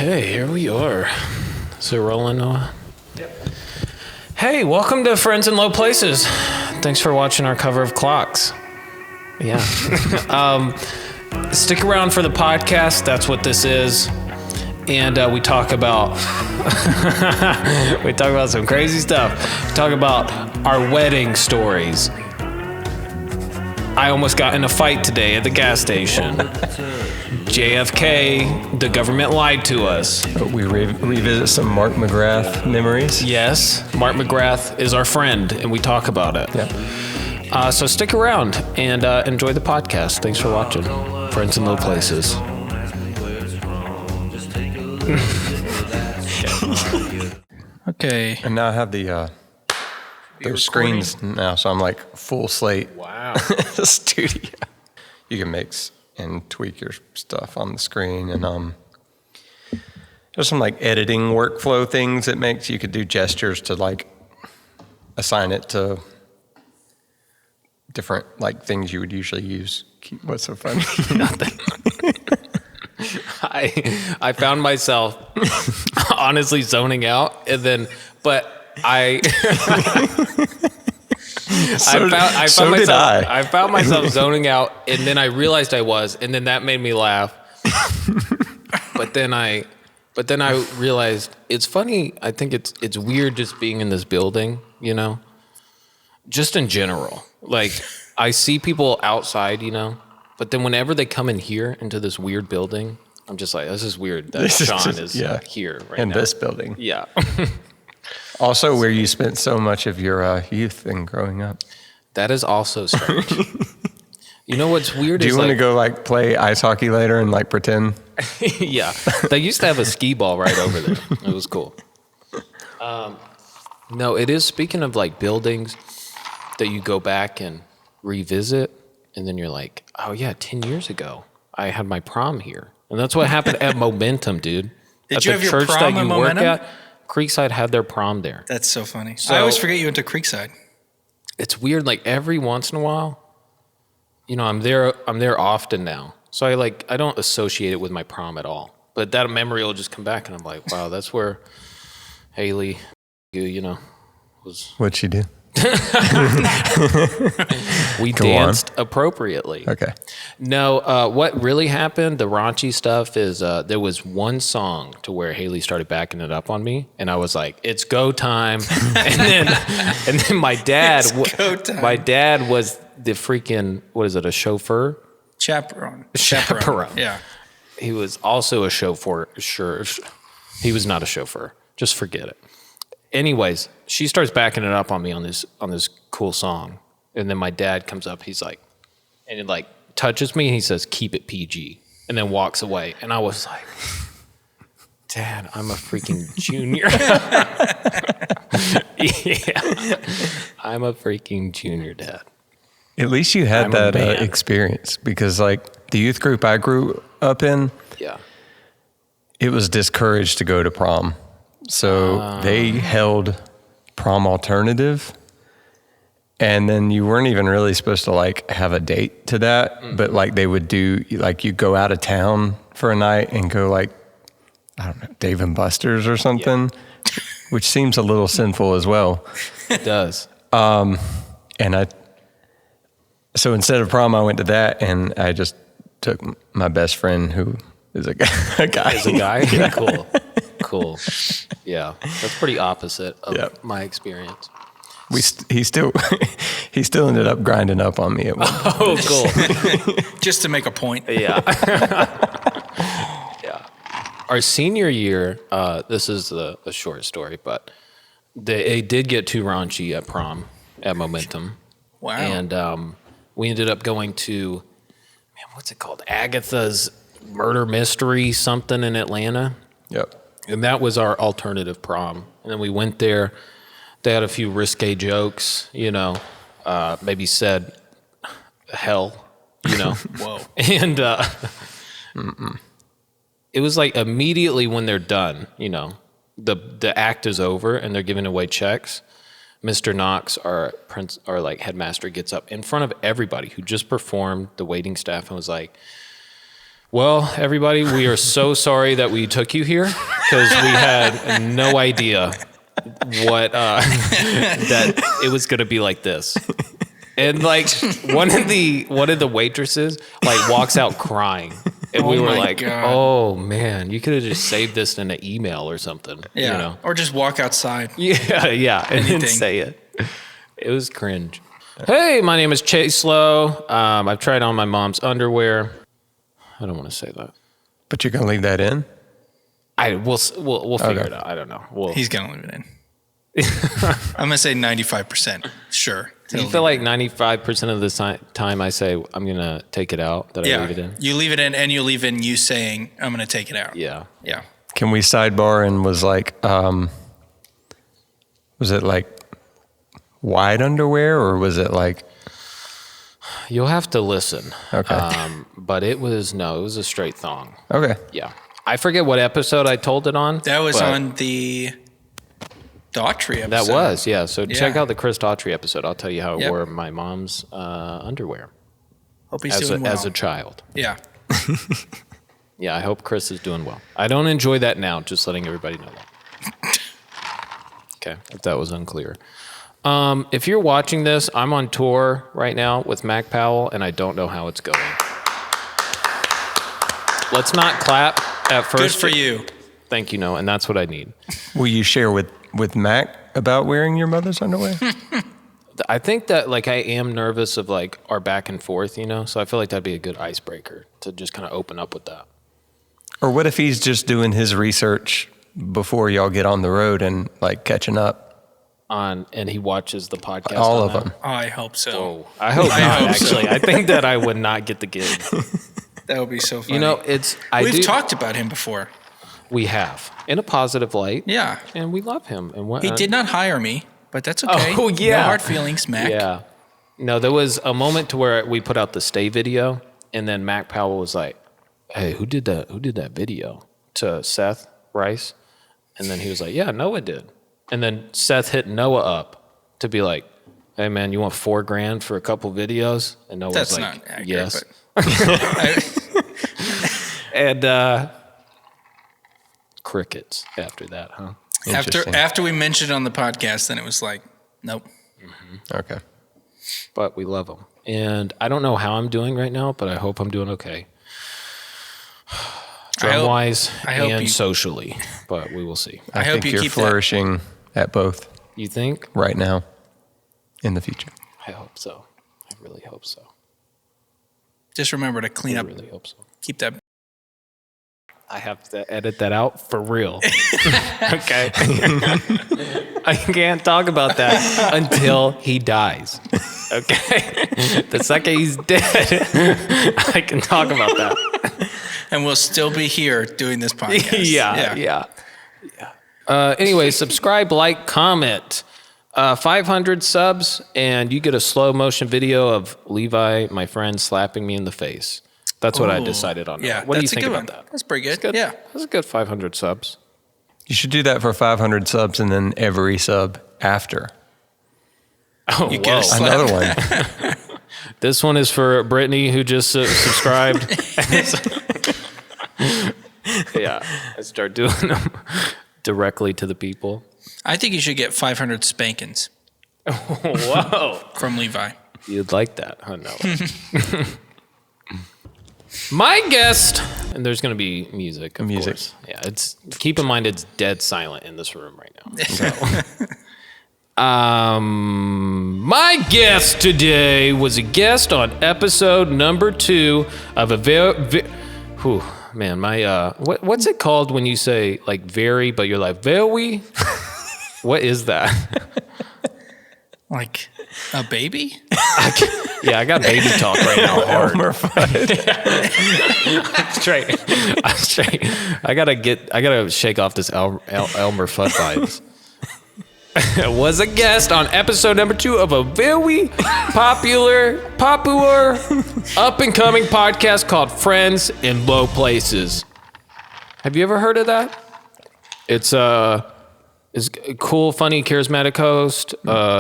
Okay, here we are. Is it rolling, Noah? Yep. Hey, welcome to Friends in Low Places. Thanks for watching our cover of clocks. Yeah. Stick around for the podcast. That's what this is. And we talk about some crazy stuff. We talk about our wedding stories. I almost got in a fight today at the gas station. JFK, the government lied to us. We revisit some Mark Mcgrath memories. Yes, Mark Mcgrath is our friend, and we talk about it. Yeah. So stick around and enjoy the podcast. Thanks for watching. Friends in Low Places. Okay. And now I have the screens now, so I'm like full slate. Wow. Studio. You can mix and tweak your stuff on the screen, and there's some like editing workflow things it makes. You could do gestures to like assign it to different like things you would usually use. What's so funny? Nothing. I found myself honestly zoning out, and then, but I found myself zoning out, and then I realized I was, and then that made me laugh. but then I realized it's funny. I think it's weird just being in this building, you know, just in general. Like I see people outside, you know, but then whenever they come in here into this weird building, I'm just like, this is weird that Sean is here right in now. this building. Yeah. Also, where you spent so much of your youth and growing up. That is also strange. You know what's weird? Do you want to go like play ice hockey later and like pretend? Yeah, they used to have a skee ball right over there. It was cool. No, it is. Speaking of like buildings that you go back and revisit, and then you're like, oh yeah, 10 years ago I had my prom here, and that's what happened at Momentum, dude. Did you have your prom at Momentum? Creekside had their prom there. That's so funny. So, I always forget you went to Creekside. It's weird. Like every once in a while, you know, I'm there often now. So I don't associate it with my prom at all. But that memory will just come back, and I'm like, wow, that's where Haley, you know, was. What'd she do? We danced appropriately. Okay. No, what really happened, the raunchy stuff, is there was one song to where Haley started backing it up on me, and I was like, "It's go time!" and then my dad, my dad was the freaking a chauffeur? Chaperone. Yeah. He was also a chauffeur. Sure, he was not a chauffeur. Just forget it. Anyways, she starts backing it up on me on this cool song. And then my dad comes up, he's like, and it like touches me, and he says, "Keep it PG," and then walks away. And I was like, Dad, I'm a freaking junior. Yeah. I'm a freaking junior, Dad. At least you had that experience, because like the youth group I grew up in, it was discouraged to go to prom. So they held prom alternative, and then you weren't even really supposed to like have a date to that, but like they would do, like you go out of town for a night and go like, I don't know, Dave and Buster's or something, which seems a little sinful as well. It does. So instead of prom, I went to that, and I just took my best friend, who is a guy. Is a guy? Yeah. Cool. Yeah, that's pretty opposite of my experience. He still ended up grinding up on me at one point. Oh, cool. Just to make a point. Yeah. Yeah. Our senior year, this is a short story, but they did get too raunchy at prom at Momentum. Wow. And we ended up going to, what's it called? Agatha's Murder Mystery something in Atlanta. Yep. And that was our alternative prom. And then we went there. They had a few risque jokes, you know, maybe said hell, you know. Whoa. And it was like immediately when they're done, you know, the act is over and they're giving away checks. Mr. Knox, our like headmaster, gets up in front of everybody who just performed, the waiting staff, and was like, Well, everybody, we are so sorry that we took you here because we had no idea what that it was going to be like this. And like one of the waitresses like walks out crying, and we were like, God. "Oh man, you could have just saved this in an email or something." Yeah, you know? Or just walk outside. Yeah, and then say it. It was cringe. Hey, my name is Chase Lowe. I've tried on my mom's underwear. I don't want to say that. But you're gonna leave that in? We'll figure it out. I don't know. He's gonna leave it in. I'm gonna say 95%. Sure. You feel like 95% of the time I say I'm gonna take it out, that I leave it in? You leave it in, and you leave in you saying I'm gonna take it out. Yeah. Can we sidebar and was it like wide underwear or was it like? You'll have to listen. Okay. But it was a straight thong. Okay. Yeah. I forget what episode I told it on. That was on the Daughtry episode. That was, yeah. So check out the Chris Daughtry episode. I'll tell you how I wore my mom's underwear. Hope he's doing well. As a child. Yeah. Yeah, I hope Chris is doing well. I don't enjoy that now, just letting everybody know that. Okay, if that was unclear. If you're watching this, I'm on tour right now with Mac Powell, and I don't know how it's going. Let's not clap at first. Good for you. Thank you, Noah, and that's what I need. Will you share with Mac about wearing your mother's underwear? I think that like I am nervous of like our back and forth, so I feel like that'd be a good icebreaker to just kind of open up with that. Or what if he's just doing his research before y'all get on the road and like catching up? And he watches the podcast. All of them. Oh, I hope so. Oh, I hope not, actually. I think that I would not get the gig. That would be so funny. We've talked about him before. We have, in a positive light. Yeah. And we love him. And he did not hire me, but that's okay. Oh, yeah. No hard feelings, Mac. Yeah. No, there was a moment to where we put out the Stay video, and then Mac Powell was like, "Hey, who did that video?" To Seth Rice. And then he was like, "Yeah, Noah did." And then Seth hit Noah up to be like, "Hey man, you want $4,000 for a couple videos?" And Noah was like, not accurate, "Yes." But And crickets after that, huh? After we mentioned it on the podcast, then it was like, nope. Mm-hmm. Okay. But we love them. And I don't know how I'm doing right now, but I hope I'm doing okay. Drum-wise and socially, but we will see. I think you're flourishing at both. You think? Right now, in the future. I hope so. I really hope so. Just remember to clean up. I really hope so. Keep that. I have to edit that out for real. Okay. I can't talk about that until he dies. Okay. The second he's dead, I can talk about that. And we'll still be here doing this podcast. Yeah. Anyway, subscribe, like, comment. 500 subs, and you get a slow motion video of Levi, my friend, slapping me in the face. That's what I decided on. Yeah, what do you think about that? That's pretty good. Good. Yeah, that's a good 500 subs. You should do that for 500 subs, and then every sub after. Oh, you get another one. This one is for Brittany, who just subscribed. Yeah, I start doing them directly to the people. I think you should get 500 spankings. Whoa. From Levi. You'd like that, huh? No. My guest, and there's going to be music, of course. Yeah, keep in mind it's dead silent in this room right now. So. My guest today was a guest on episode number 2 of what's it called when you say like very, but you're like very? What is that? Like a baby? I got baby talk right now. Hard. I'm straight. I gotta shake off this Elmer Fudd vibes. Was a guest on episode number 2 of a very popular up and coming podcast called Friends in Low Places. Have you ever heard of that? It's a cool, funny, charismatic host.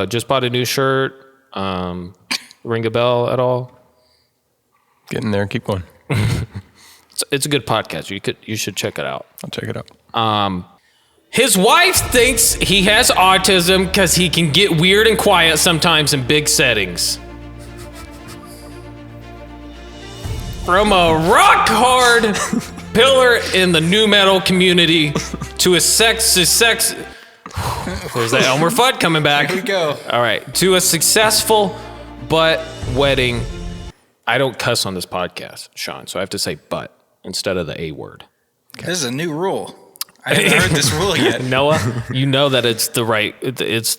Just bought a new shirt. Ring a bell at all? Getting there. Keep going. It's a good podcast. You should check it out. I'll check it out. His wife thinks he has autism because he can get weird and quiet sometimes in big settings. From a rock hard pillar in the nu metal community to a sex. There's that Elmer Fudd coming back. Here we go. All right. To a successful but wedding. I don't cuss on this podcast, Sean, so I have to say but instead of the A word. Okay. This is a new rule. I haven't heard this rule yet. Noah, you know that it's the right, it's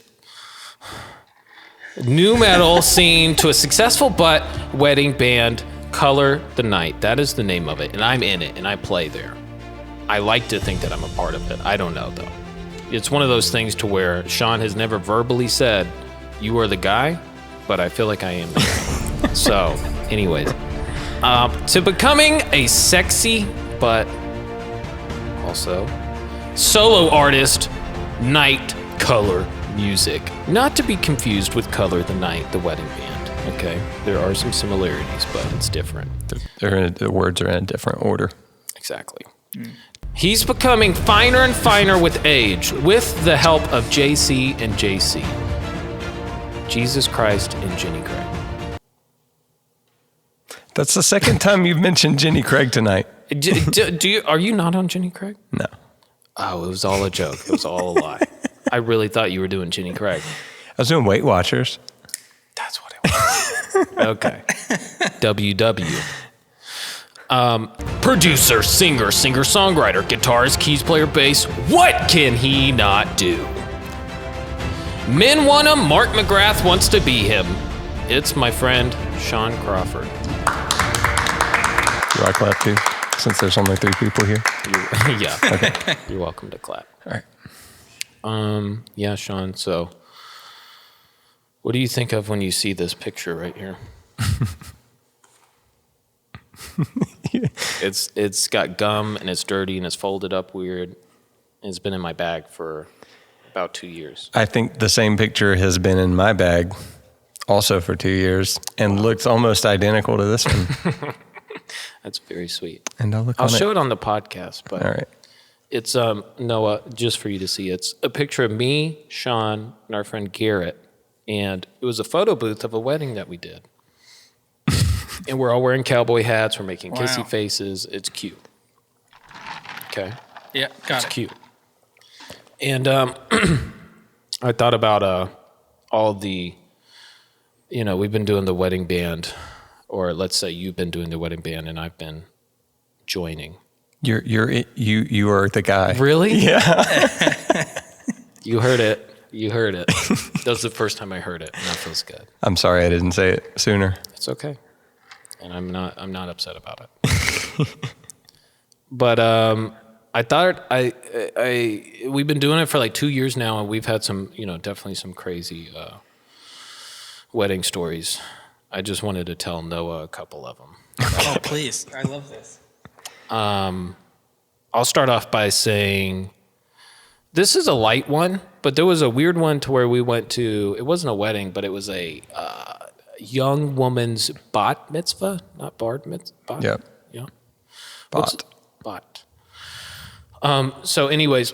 nu metal scene to a successful but wedding band, Color the Night. That is the name of it, and I'm in it, and I play there. I like to think that I'm a part of it. I don't know, though. It's one of those things to where Sean has never verbally said, you are the guy, but I feel like I am the guy. So, anyways. To becoming a sexy, but also solo artist, Night Color Music. Not to be confused with Color the Night, the wedding band. Okay, there are some similarities, but it's different. The words are in a different order. Exactly. He's becoming finer and finer with age, with the help of JC and JC. Jesus Christ and Jenny Craig. That's the second time you've mentioned Jenny Craig tonight. Are you not on Jenny Craig? No. Oh, it was all a joke. It was all a lie. I really thought you were doing Jenny Craig. I was doing Weight Watchers. That's what it was. Okay. WW. Producer, singer, singer-songwriter, guitarist, keys player, bass. What can he not do? Men want him. Mark Mcgrath wants to be him. It's my friend, Sean Crawford. Do I clap too? Since there's only 3 people here? Yeah. Okay. You're welcome to clap. All right. Yeah, Sean, so what do you think of when you see this picture right here? Yeah. It's got gum and it's dirty and it's folded up weird. It's been in my bag for about 2 years. I think the same picture has been in my bag also for 2 years and looks almost identical to this one. That's very sweet. And I'll show it on the podcast, but all right. It's Noah, just for you to see. It's a picture of me, Sean, and our friend Garrett, and it was a photo booth of a wedding that we did. And we're all wearing cowboy hats. We're making kissy faces. It's cute. Okay. Yeah, got it. It's cute. And I thought about all the, we've been doing the wedding band, or let's say you've been doing the wedding band and I've been joining. You are the guy. Really? Yeah. You heard it. That was the first time I heard it, and that feels good. I'm sorry I didn't say it sooner. It's okay. And I'm not upset about it. But I thought we've been doing it for like 2 years now, and we've had some, definitely some crazy wedding stories. I just wanted to tell Noah a couple of them. Oh, please. I love this. I'll start off by saying this is a light one, but there was a weird one to where we went to, it wasn't a wedding, but it was a young woman's bat mitzvah, not bar mitzvah. Yep. Yeah. Bat. So anyways,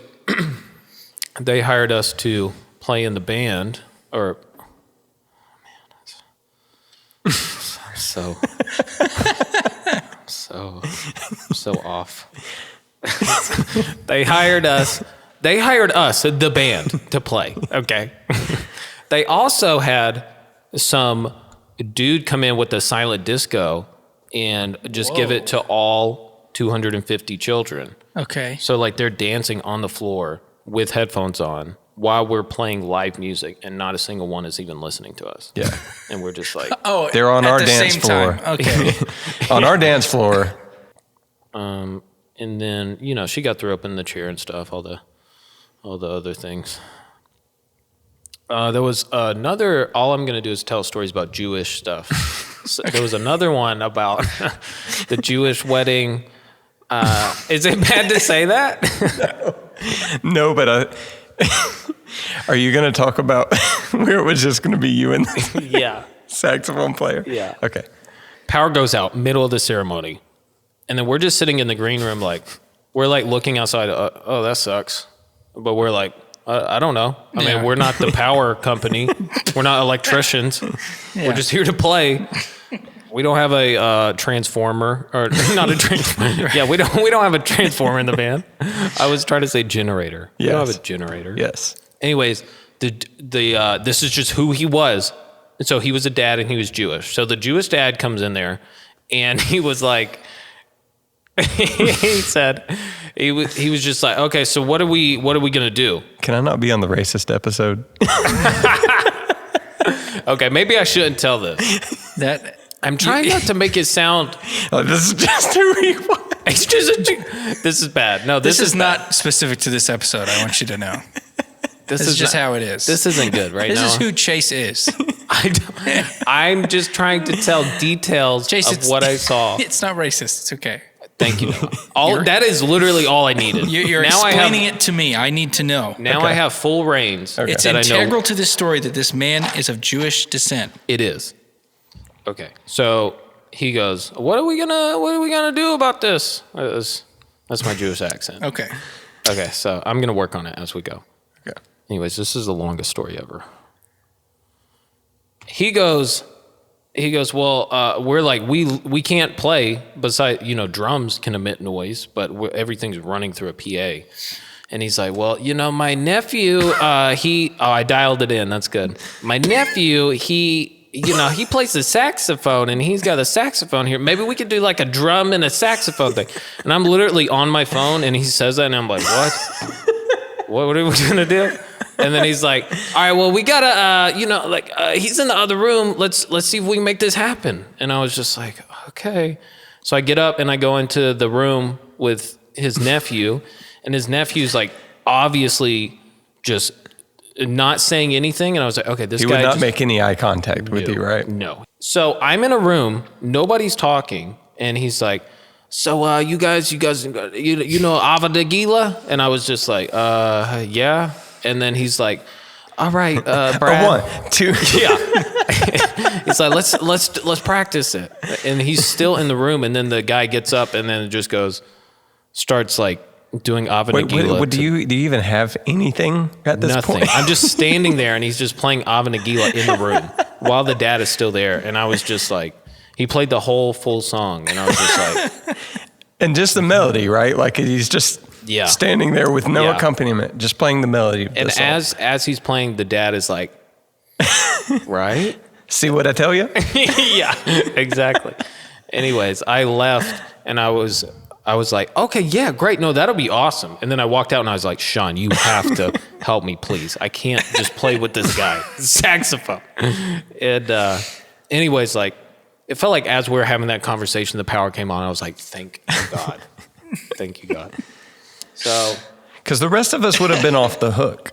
they hired us to play in the band, or, so off. They hired us, the band, to play. Okay. They also had some dude come in with a silent disco and just give it to all 250 children. Okay. So like they're dancing on the floor with headphones on while we're playing live music, and not a single one is even listening to us. Yeah. And we're just like, oh, they're on our dance floor. Okay. On our dance floor. And then, she got thrown up in the chair and stuff, all the other things. There was another, all I'm going to do is tell stories about Jewish stuff. So there was another one about the Jewish wedding. Is it bad to say that? No, but are you going to talk about where it was just going to be you and the Yeah. saxophone player? Yeah. Okay. Power goes out, middle of the ceremony. And then we're just sitting in the green room, like, we're like looking outside. Oh, that sucks. But we're like, I don't know. I mean, we're not the power company. We're not electricians. We're just here to play. We don't have a transformer, or not a transformer. Yeah, we don't have a transformer in the band. I was trying to say generator. We don't have a generator. Yes. Anyways, this is just who he was. And so he was a dad and he was Jewish. So the Jewish dad comes in there and he was like, he said, he was just like, okay, so what are we going to do? Can I not be on the racist episode? Okay, maybe I shouldn't tell this. I'm trying not to make it sound. Oh, this is just who he was. It's just this is bad. No, this is not specific to this episode. I want you to know. This is just how it is. This isn't good right now. This is who Chase is. I'm just trying to tell details of what I saw. It's not racist. It's okay. Thank you. That is literally all I needed. You're now explaining it to me. I need to know. Now I have full reins. Okay. It's integral to this story that this man is of Jewish descent. It is. Okay. So he goes, what are we gonna do about this? That's my Jewish accent. Okay. Okay. So I'm gonna work on it as we go. Okay. Anyways, this is the longest story ever. He goes, well, we're like, we can't play besides, drums can emit noise, but everything's running through a PA. And he's like, well, my nephew, I dialed it in. That's good. My nephew, he plays the saxophone and he's got a saxophone here. Maybe we could do like a drum and a saxophone thing. And I'm literally on my phone and he says that and I'm like, what? What are we going to do? And then he's like, all right, well, we gotta, he's in the other room. Let's see if we can make this happen. And I was just like, okay. So I get up and I go into the room with his nephew, and his nephew's like obviously just not saying anything. And I was like, okay, this guy. He would not make any eye contact with you, right? No. So I'm in a room, nobody's talking, and he's like, so you guys, you know Ava de Gila? And I was just like, yeah. And then he's like, all right, Brad. 1, 2. Yeah. He's like, let's practice it. And he's still in the room. And then the guy gets up and then it just starts like doing Ava Nagila. Do you even have anything at this point? Nothing. I'm just standing there and he's just playing Ava Nagila in the room while the dad is still there. And I was just like, he played the whole full song. And I was just like. And just the melody, right? Like he's just standing there with no accompaniment, just playing the melody. And as he's playing, the dad is like, right? See what I tell you? Yeah, exactly. Anyways, I left and I was like, okay, yeah, great. No, that'll be awesome. And then I walked out and I was like, Sean, you have to help me, please. I can't just play with this guy. Saxophone. And anyways, like, it felt like as we were having that conversation, the power came on. I was like, thank God. Thank you, God. So, because the rest of us would have been off the hook.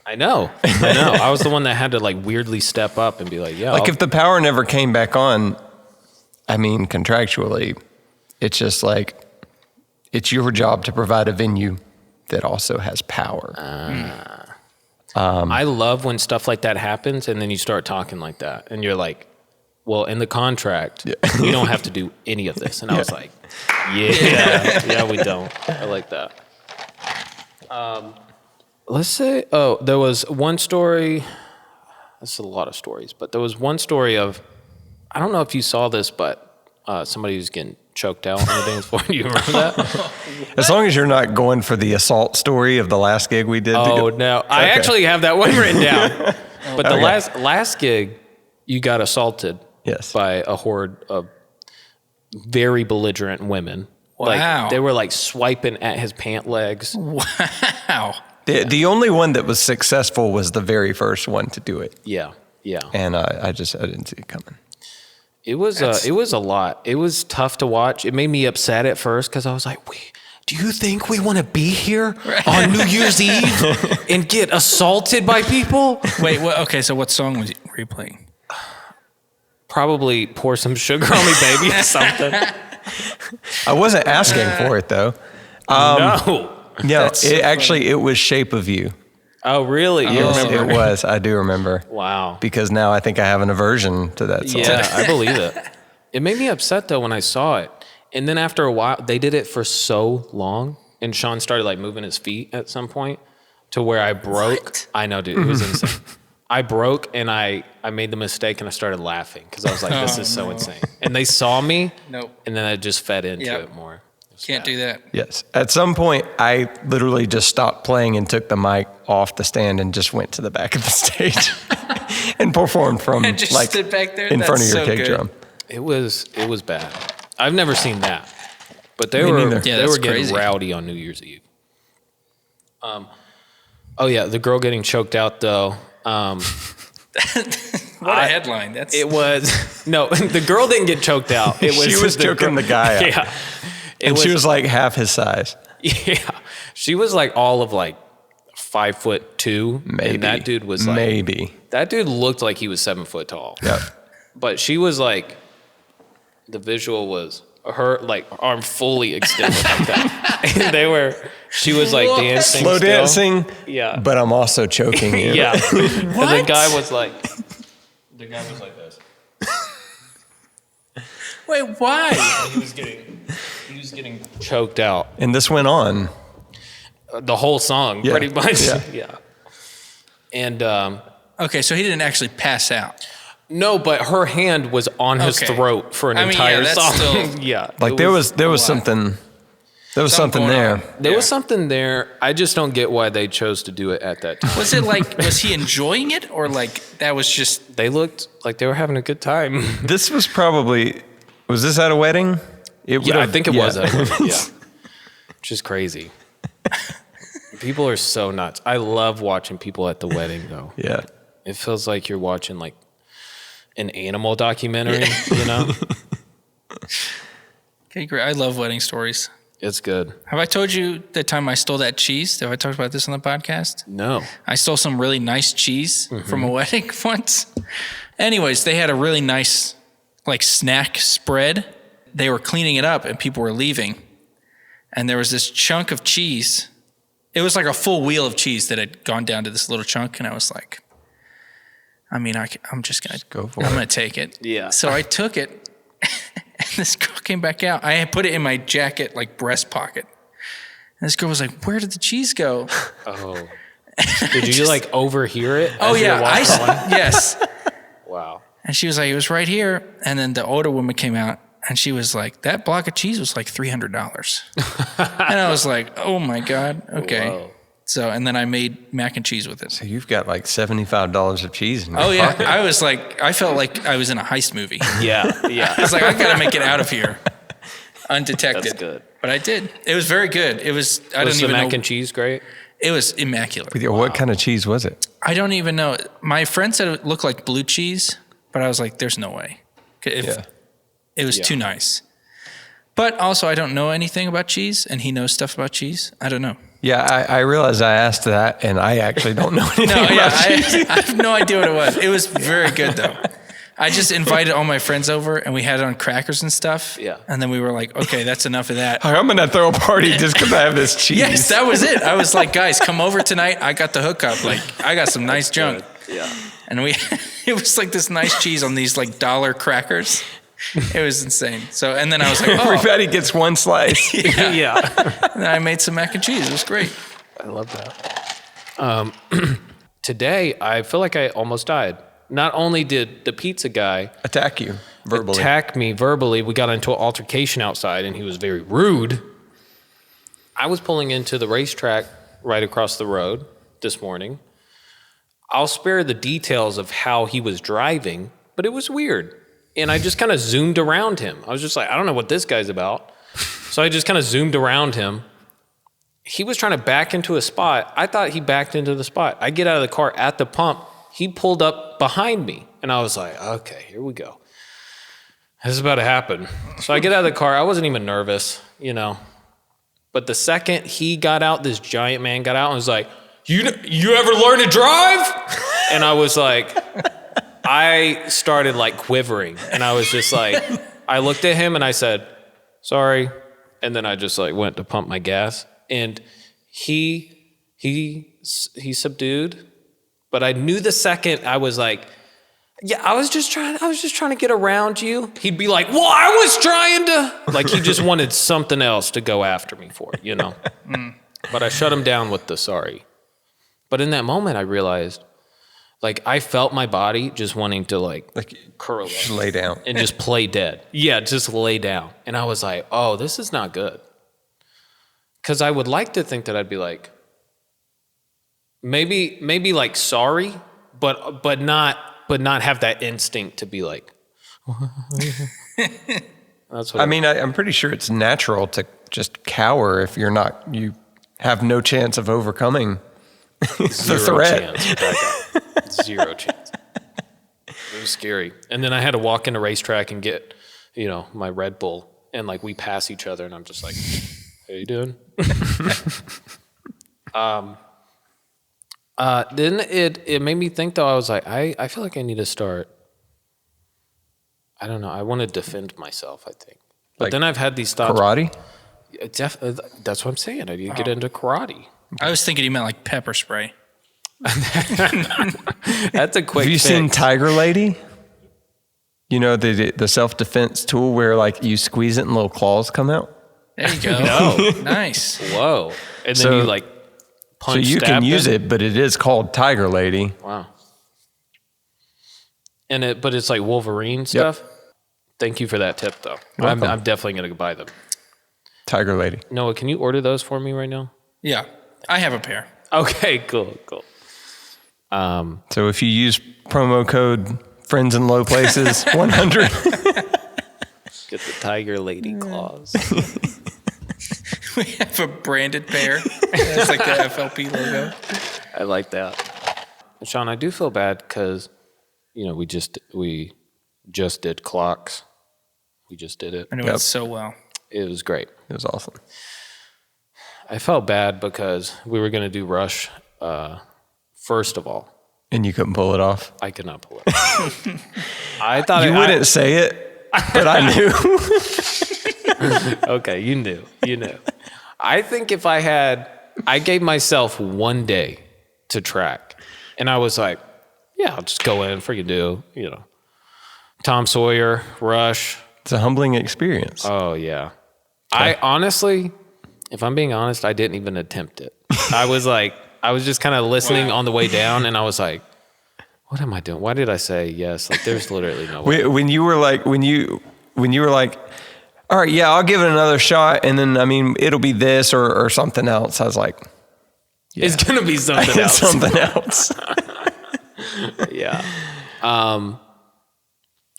I know. I was the one that had to like weirdly step up and be like, yeah. Like if the power never came back on, I mean, contractually, it's just like, it's your job to provide a venue that also has power. I love when stuff like that happens and then you start talking like that and you're like, well, in the contract, we don't have to do any of this. And I was like, yeah, we don't. I like that. Let's say, there was one story. That's a lot of stories, but there was one story of, I don't know if you saw this, but somebody was getting choked out on the dance floor. Do you remember that? As long as you're not going for the assault story of the last gig we did. Oh, no. I actually have that one written down. But the last gig, you got assaulted. Yes. By a horde of very belligerent women. Wow. Like, they were like swiping at his pant legs. Wow. The only one that was successful was the very first one to do it. Yeah. And I didn't see it coming. It was a lot. It was tough to watch. It made me upset at first because I was like, do you think we want to be here on New Year's Eve and get assaulted by people? Wait, okay, so what song were you playing? Probably Pour Some Sugar on Me, Baby, or something. I wasn't asking for it, though. No. Yeah, it was Shape of You. Oh, really? You remember? It was. I do remember. Wow. Because now I think I have an aversion to that song. Yeah, I believe it. It made me upset, though, when I saw it. And then after a while, they did it for so long, and Sean started like moving his feet at some point to where I broke. What? I know, dude, it was insane. I broke and I made the mistake and I started laughing because I was like, this is so insane. And they saw me, Nope. and then I just fed into it more. Can't do that. Yes. At some point, I literally just stopped playing and took the mic off the stand and just went to the back of the stage and performed from And just like stood back there? in front of That's your so kick good. drum. It was bad. I've never seen that, but they Me were neither. Yeah, they that's were getting crazy. rowdy on New Year's Eve. Oh yeah, the girl getting choked out though. What a headline. That's It was no, the girl didn't get choked out. It was She was choking the guy out. Yeah, And she was like half his size. yeah, she was like all of like 5'2", Maybe. and that dude was like that dude looked like he was 7 foot tall. Yep. But she was like, the visual was her like arm fully extended like that, and she was like dancing, Slow still. dancing. Yeah. But I'm also choking you. Yeah. And the guy was like this. Wait, why? And he was getting choked out And this went on. the whole song, Yeah. pretty much. Yeah. Yeah. And Okay, so he didn't actually pass out. no, but her hand was on his Okay. throat for an I mean, entire yeah, that's song. still- Yeah. Like it there was a lot. something Something going there. on. There Yeah. was something there. I just don't get why they chose to do it at that time. Was it like, was he enjoying it, or like that was just? They looked like they were having a good time. This was this at a wedding? It Yeah, I would've- think it was. yeah. Yeah. Which is crazy. People are so nuts. I love watching people at the wedding, though. Yeah. It feels like you're watching like an animal documentary, you know? Okay, great. I love wedding stories. It's good. Have I told you the time I stole that cheese? Have I talked about this on the podcast? No. I stole some really nice cheese from a wedding once. Anyways, they had a really nice like snack spread. They were cleaning it up and people were leaving. And there was this chunk of cheese. It was like a full wheel of cheese that had gone down to this little chunk. And I was like, I mean, I'm just going to go for I'm it. going to take it. Yeah. So I took it and this girl came back out. I had put it in my jacket, like breast pocket. And this girl was like, where did the cheese go? Oh. Did you like overhear it? Oh as you were yeah. walking away? Yes. Wow. And she was like, it was right here. And then the older woman came out and she was like, that block of cheese was like $300. And I was like, oh my God. Okay. Whoa. So, and then I made mac and cheese with it. So you've got like $75 of cheese in your Oh yeah. pocket. I was like, I felt like I was in a heist movie. Yeah. Yeah. I was like, I got to make it out of here undetected. That's good. But I did. It was very good. It was, I Was don't the even mac know. and cheese great? It was immaculate. What kind of cheese was it? I don't even know. My friend said it looked like blue cheese, but I was like, there's no way. Yeah. It was too nice. But also, I don't know anything about cheese, and he knows stuff about cheese. I don't know. Yeah, I realized I asked that, and I actually don't know anything No, yeah, about cheese. I have no idea what it was. It was very good, though. I just invited all my friends over, and we had it on crackers and stuff. Yeah. And then we were like, okay, that's enough of that. I'm going to throw a party just because I have this cheese. Yes, that was it. I was like, guys, come over tonight. I got the hookup. Like, I got some nice junk. Yeah. And it was like this nice cheese on these like dollar crackers. It was insane. So, and then I was like, oh. Everybody gets one slice. Yeah. And then I made some mac and cheese. It was great. I love that. Today, I feel like I almost died. Not only did the pizza guy Attack you verbally. attack me verbally, we got into an altercation outside, and he was very rude. I was pulling into the racetrack right across the road this morning. I'll spare the details of how he was driving, but it was weird. And I just kind of zoomed around him. I was just like, I don't know what this guy's about. So I just kind of zoomed around him. He was trying to back into a spot. I thought he backed into the spot. I get out of the car at the pump. He pulled up behind me. And I was like, okay, here we go. This is about to happen. So I get out of the car. I wasn't even nervous, you know. But the second he got out, this giant man got out and was like, you ever learn to drive? And I was like, I started like quivering. And I was just like, I looked at him and I said, sorry. And then I just like went to pump my gas. And he subdued. But I knew the second I was like, Yeah, I was just trying to get around you. He'd be like, well, I was trying to. Like, he just wanted something else to go after me for, you know? But I shut him down with the sorry. But in that moment, I realized, like, I felt my body just wanting to, like curl up. Just lay down. And just play dead. Yeah, just lay down. And I was like, oh, this is not good. Because I would like to think that I'd be like, maybe like sorry, but not have that instinct to be like. That's what I'm pretty sure it's natural to just cower if you have no chance of overcoming the threat. Zero chance. It was scary. And then I had to walk in a racetrack and get, my Red Bull, and like we pass each other, and I'm just like, how you doing? Then it made me think, though. I was like, I feel like I need to start. I don't know. I want to defend myself, I think. But like then I've had these thoughts. Karate? That's what I'm saying. I need to get into karate. I was thinking he meant like pepper spray. That's a quick Have you fix. seen Tiger Lady? You know, the self-defense tool where like you squeeze it and little claws come out? There you go. No. Nice. Whoa. And then you like punch, so you stab can use them? it, but it is called Tiger Lady. Wow. But it's like Wolverine stuff? Yep. Thank you for that tip, though. I'm definitely going to buy them. Tiger Lady. Noah, can you order those for me right now? Yeah. I have a pair. Okay, cool. So if you use promo code Friends in Low Places 100, get the Tiger Lady claws. We have a branded pair. It's like the FLP logo. I like that. Sean, I do feel bad because, we just did clocks. We just did it. And it went so well. It was great. It was awesome. I felt bad because we were going to do Rush first of all. And you couldn't pull it off? I could not pull it off. I thought you wouldn't say it, but I knew. Okay, you knew. I think if I gave myself one day to track, and I was like, yeah, I'll just go in, freaking do, Tom Sawyer, Rush. It's a humbling experience. Oh, yeah. I honestly, if I'm being honest, I didn't even attempt it. I was just kind of listening on the way down, and I was like, what am I doing? Why did I say yes? Like, there's literally no way. When you were like, all right, yeah, I'll give it another shot, and then, it'll be this or something else. I was like, yeah. It's going to be something else. Something else. Yeah.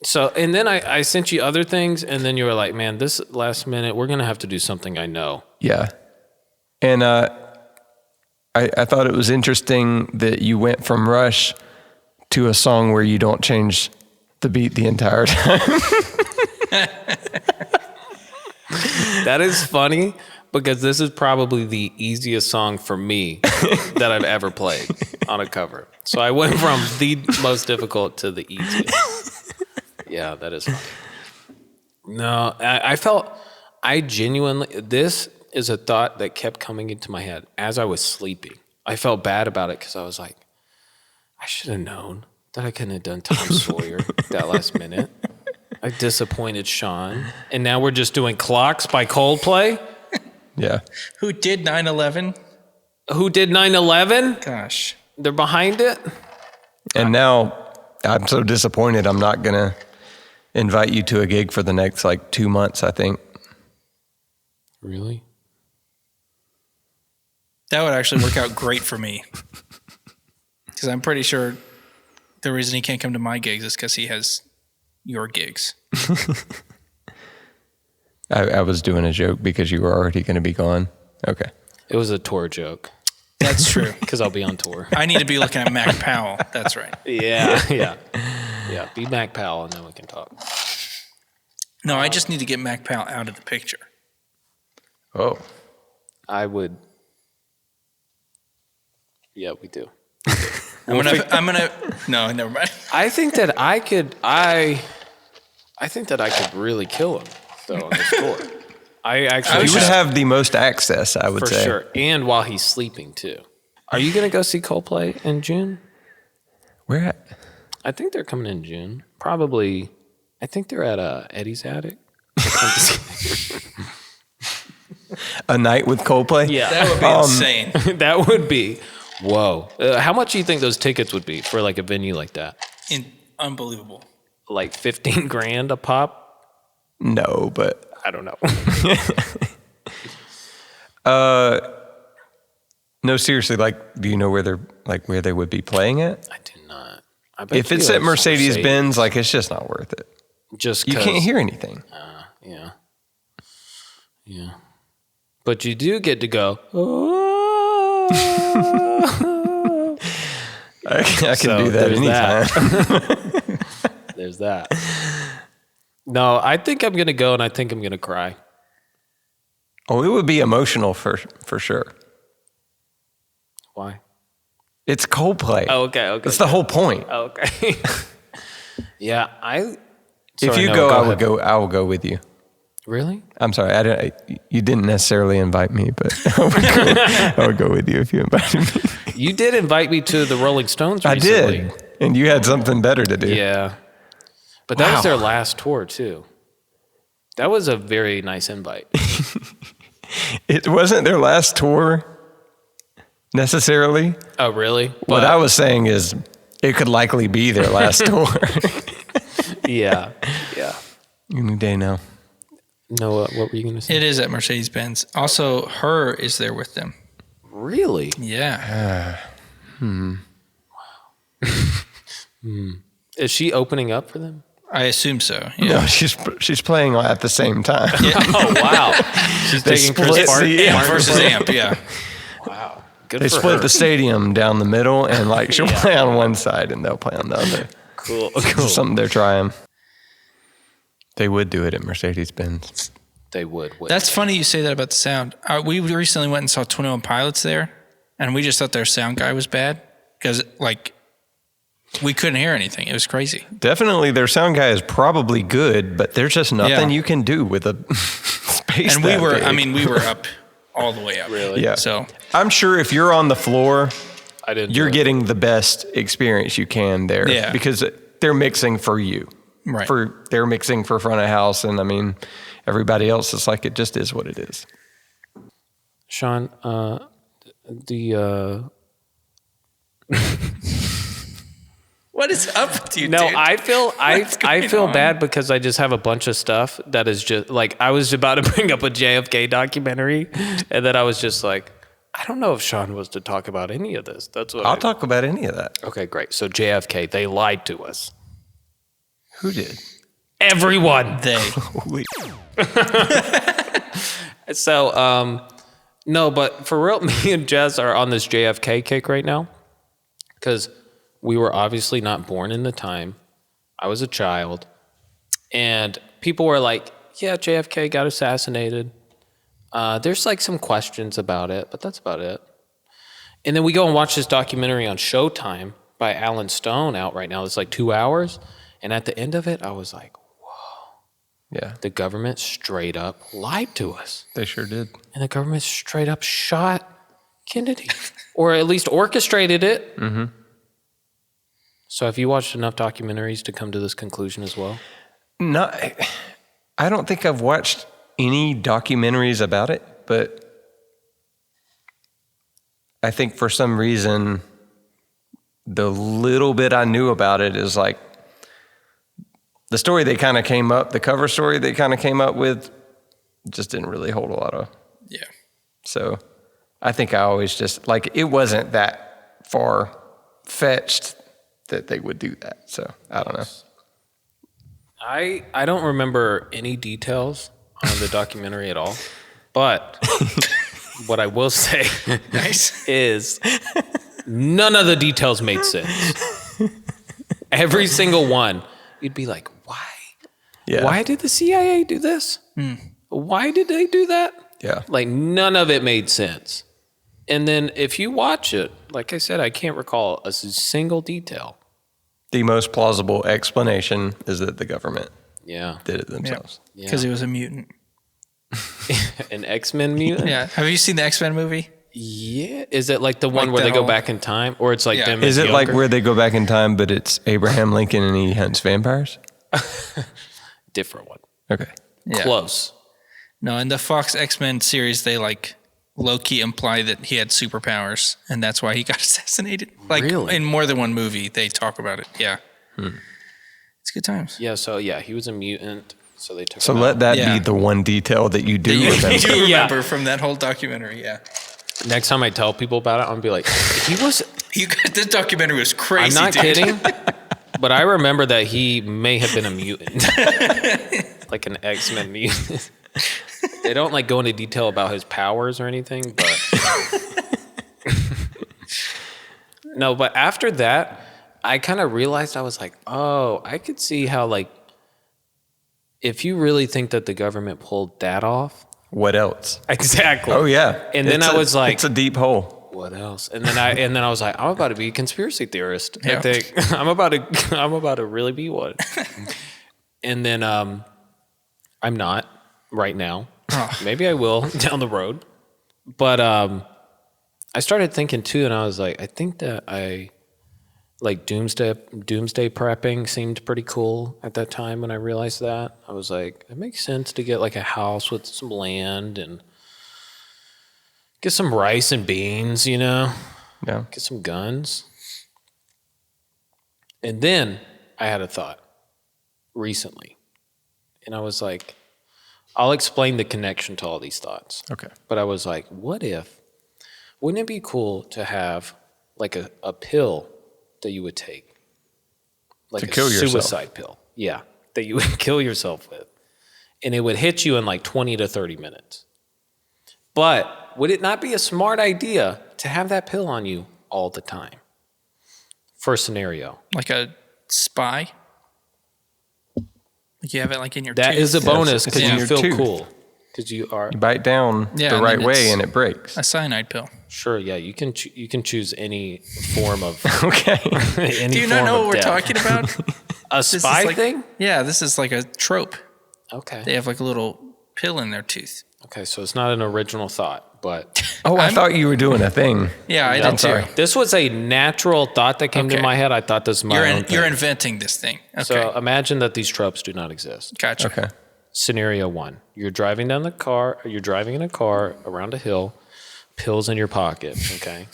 So, and then I sent you other things, and then you were like, man, this last minute, we're going to have to do something I know. Yeah. And I thought it was interesting that you went from Rush to a song where you don't change the beat the entire time. That is funny because this is probably the easiest song for me that I've ever played on a cover. So I went from the most difficult to the easiest. Yeah, that is funny. No, I genuinely, this is a thought that kept coming into my head as I was sleeping. I felt bad about it because I was like, I should have known that I couldn't have done Tom Sawyer that last minute. I disappointed Sean. And now we're just doing Clocks by Coldplay. Yeah. Who did 9/11? Who did 9/11? Gosh. They're behind it. And now I'm so disappointed I'm not going to invite you to a gig for the next 2 months, I think. Really? That would actually work out great for me. Because I'm pretty sure the reason he can't come to my gigs is because he has your gigs. I was doing a joke because you were already going to be gone. Okay. It was a tour joke. That's true. Because I'll be on tour. I need to be looking at Mac Powell. That's right. Yeah. Be Mac Powell and then we can talk. No, I just need to get Mac Powell out of the picture. Oh. I would. Yeah, we do. No, never mind. I think that I could really kill him though on this tour. You would have the most access, I would say. For sure. And while he's sleeping too. Are you gonna go see Coldplay in June? Where at? I think they're coming in June. Probably. I think they're at Eddie's Attic. A night with Coldplay? Yeah. That would be insane. That would be. Whoa. How much do you think those tickets would be for like a venue like that? Unbelievable. Like 15 grand a pop? No, but I don't know. no, seriously, like, do you know where they would be playing it? I do not. I bet If it's at Mercedes-Benz, like, it's just not worth it. Just you can't hear anything. Yeah. Yeah. But you do get to go. I can do that anytime. There's that. No, I think I'm going to go and I think I'm going to cry. Oh, it would be emotional for sure. Why? It's Coldplay. Oh, okay. That's the whole point. Oh, okay. Yeah, If you go, I will go with you. Really? I'm sorry. You didn't necessarily invite me, but I would go with you if you invited me. You did invite me to the Rolling Stones recently. I did. And you had something better to do. Yeah. But that was their last tour, too. That was a very nice invite. It wasn't their last tour necessarily. Oh, really? What I was saying is it could likely be their last tour. Yeah. Any day now. No, what were you going to say? It is at Mercedes-Benz. Also, Her is there with them. Really? Yeah. Is she opening up for them? I assume so. Yeah. No, she's playing at the same time. Oh, wow. She's taking Chris Martin versus Amp, yeah. Wow. Good They for split her. the stadium down the middle, and like she'll play on one side and they'll play on the other. Cool. It's something they're trying. They would do it at Mercedes-Benz. They would. That's funny you say that about the sound. We recently went and saw 21 Pilots there, and we just thought their sound guy was bad because, like, we couldn't hear anything. It was crazy. Definitely, their sound guy is probably good, but there's just nothing you can do with a space. And we were up all the way up. Really? Yeah. So I'm sure if you're on the floor, you're do it. getting the best experience you can there. Yeah. Because they're mixing for you. Right. They're mixing for front of house, and I mean, everybody else is like, it just is what it is. Sean, what is up with you, No, dude? I feel on? bad because I just have a bunch of stuff that is just like, I was about to bring up a JFK documentary, and then I was just like, I don't know if Sean was to talk about any of this. That's what I'll talk about any of that. Okay, great. So JFK, they lied to us. Who did? Everyone. They. Holy. So, no, but for real, me and Jess are on this JFK kick right now because we were obviously not born in the time. I was a child. And people were like, yeah, JFK got assassinated. There's like some questions about it, but that's about it. And then we go and watch this documentary on Showtime by Alan Stone out right now. It's like 2 hours. And at the end of it, I was like, Yeah. the government straight up lied to us. They sure did. And the government straight up shot Kennedy, or at least orchestrated it. Mm-hmm. So have you watched enough documentaries to come to this conclusion as well? No, I don't think I've watched any documentaries about it, but I think for some reason, the little bit I knew about it is like, the story they kind of came up, the cover story they kind of came up with just didn't really hold a lot of. Yeah. So I think I always just, like, it wasn't that far fetched that they would do that. So I don't know. I don't remember any details on the documentary at all, but what I will say is none of the details made sense. Every single one, you'd be like, why? Yeah. Why did the CIA do this? Why did they do that? Yeah. Like, none of it made sense. And then if you watch it, like I said, I can't recall a single detail. The most plausible explanation is that the government Yeah. did it themselves. Because he was a mutant. An X-Men mutant? Yeah. Have you seen the X-Men movie? Yeah. Is it like the one where they go back in time? Or it's like them as Is it younger? like where they go back in time, but it's Abraham Lincoln and he hunts vampires? Different one. Okay. Yeah. Close. No, in the Fox X-Men series, they like low-key imply that he had superpowers, and that's why he got assassinated. Like Really? in more than one movie, they talk about it. Yeah. It's good times. Yeah, so he was a mutant. So they took So him let out. that be the one detail that you do You remember. do remember from that whole documentary, yeah. Next time I tell people about it, I'm going to be like, he was... This documentary was crazy, I'm not dude. kidding, but I remember that he may have been a mutant. Like an X-Men mutant. They don't like go into detail about his powers or anything, but... No, but after that, I kind of realized I was like, oh, I could see how like, if you really think that the government pulled that off. What else? Exactly. Oh yeah. And then I was like, it's a deep hole. What else? And then I was like, I'm about to be a conspiracy theorist. Yeah. I think I'm about to really be one. And then I'm not right now. Maybe I will down the road. But I started thinking too, and I was like, I think that I like doomsday prepping seemed pretty cool at that time when I realized that. I was like, it makes sense to get like a house with some land and get some rice and beans, you know? Yeah. Get some guns. And then I had a thought recently. And I was like, I'll explain the connection to all these thoughts. Okay. But I was like, wouldn't it be cool to have like a pill that you would take? Like to kill yourself. Suicide pill. Yeah. That you would kill yourself with. And it would hit you in like 20 to 30 minutes. But would it not be a smart idea to have that pill on you all the time? First scenario. Like a spy? Like you have it like in your That tooth? is a bonus it's because in you your feel tooth. cool. Because you are... You bite down Yeah, the and right then way it's- and it breaks. A cyanide pill. Sure, yeah. You can choose any form of... Okay. any Do you not form know of what we're death. talking about? A This is spy like- thing? Yeah, this is like a trope. Okay. They have like a little pill in their tooth. Okay, so it's not an original thought, but... Oh, I thought you were doing a thing. Yeah, I I'm did sorry. too. This was a natural thought that came to Okay. my head. I thought this was my own thing. You're inventing this thing. Okay. So imagine that these tropes do not exist. Gotcha. Okay. Scenario one: you're driving in a car around a hill, pills in your pocket. Okay.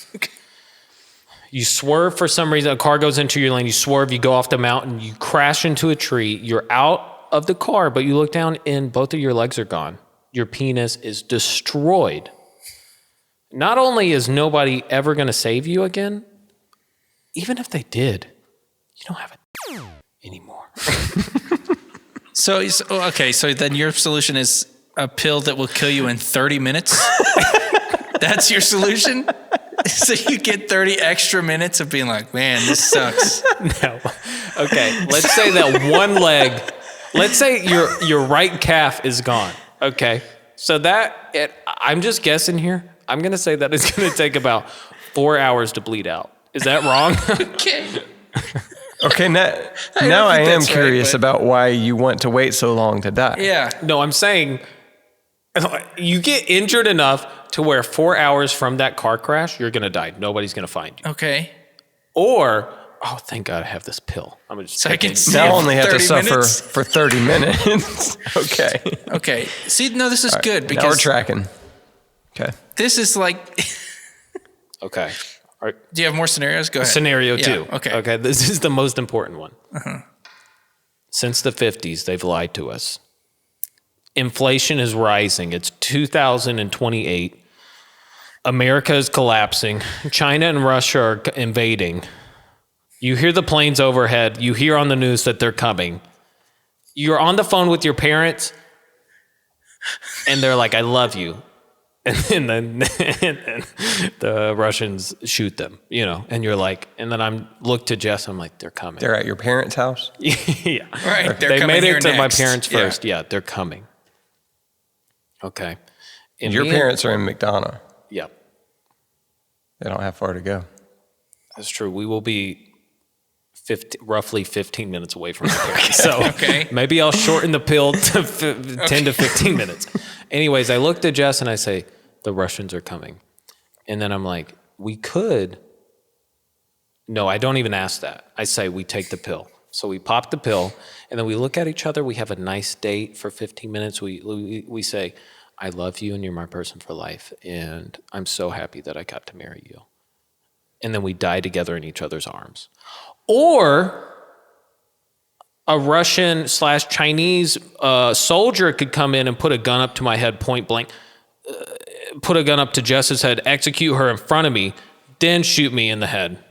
You swerve for some reason. A car goes into your lane. You swerve. You go off the mountain. You crash into a tree. You're out of the car, but you look down and both of your legs are gone. Your penis is destroyed. Not only is nobody ever going to save you again, even if they did, you don't have it anymore. So then your solution is a pill that will kill you in 30 minutes? That's your solution? So you get 30 extra minutes of being like, man, this sucks. No. Okay, let's say that one leg, let's say your right calf is gone. Okay, so I'm just guessing here. I'm going to say that it's going to take about 4 hours to bleed out. Is that wrong? Okay. Okay, now think I am that's right, curious but- about why you want to wait so long to die. Yeah. No, I'm saying you get injured enough to where 4 hours from that car crash, you're going to die. Nobody's going to find you. Okay. Or, oh, thank God I have this pill. I'm going to just So I take can it. see- Now I Yeah, only have to 30 suffer minutes. for 30 minutes. Okay. Okay. See, no, this is good Now we're because tracking. Okay. this is like, Okay. All right. do you have more scenarios? Go ahead. Scenario Yeah, two. Okay. Okay, this is the most important one. Since the 50s, they've lied to us. Inflation is rising. It's 2028. America is collapsing. China and Russia are invading. You hear the planes overhead. You hear on the news that they're coming. You're on the phone with your parents, and they're like, I love you. And then the Russians shoot them, and you're like, and then I'm look to Jess, I'm like, they're coming. They're at your parents' house? Yeah. Right. They're They coming made here it to next. my parents Yeah. first. Yeah, they're coming. Okay. And Your me and- parents are in McDonough. Yeah, They don't have far to go. that's true. We will be roughly 15 minutes away from my parents. So Okay. maybe I'll shorten the pill to 10 to 15 minutes. Anyways, I look to Jess and I say, the Russians are coming. And then I'm like, we could. No, I don't even ask that. I say we take the pill. So we pop the pill, and then we look at each other. We have a nice date for 15 minutes. We say, I love you, and you're my person for life, and I'm so happy that I got to marry you. And then we die together in each other's arms. Or a Russian/Chinese soldier could come in and put a gun up to my head point blank, put a gun up to Jess's head, execute her in front of me, then shoot me in the head.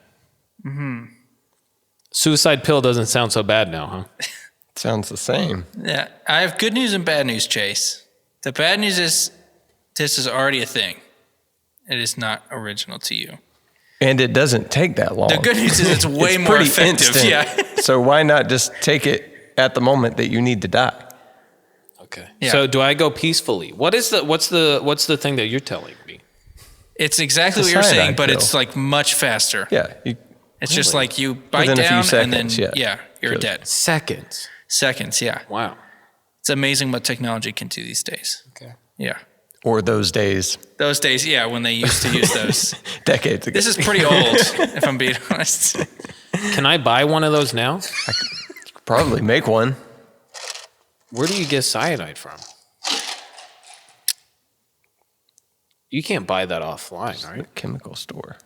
Mm-hmm. Suicide pill doesn't sound so bad now, huh? Sounds the same. Yeah. I have good news and bad news, Chase. The bad news is this is already a thing. It is not original to you. And it doesn't take that long. The good news is it's way more effective. Instant. Yeah. So why not just take it at the moment that you need to die? Okay. Yeah. So do I go peacefully? What's the thing that you're telling me? It's exactly It's a what you're saying, cyanide but pill. it's like much faster. Yeah. It's just like you bite Within a few down seconds, and then yeah. you're Sure. dead. Seconds. Seconds, yeah. Wow. It's amazing what technology can do these days. Okay. Yeah. Or those days. Those days, yeah, when they used to use those. Decades ago. This is pretty old, if I'm being honest. Can I buy one of those now? Probably make one. Where do you get cyanide from? You can't buy that offline, right? Chemical store.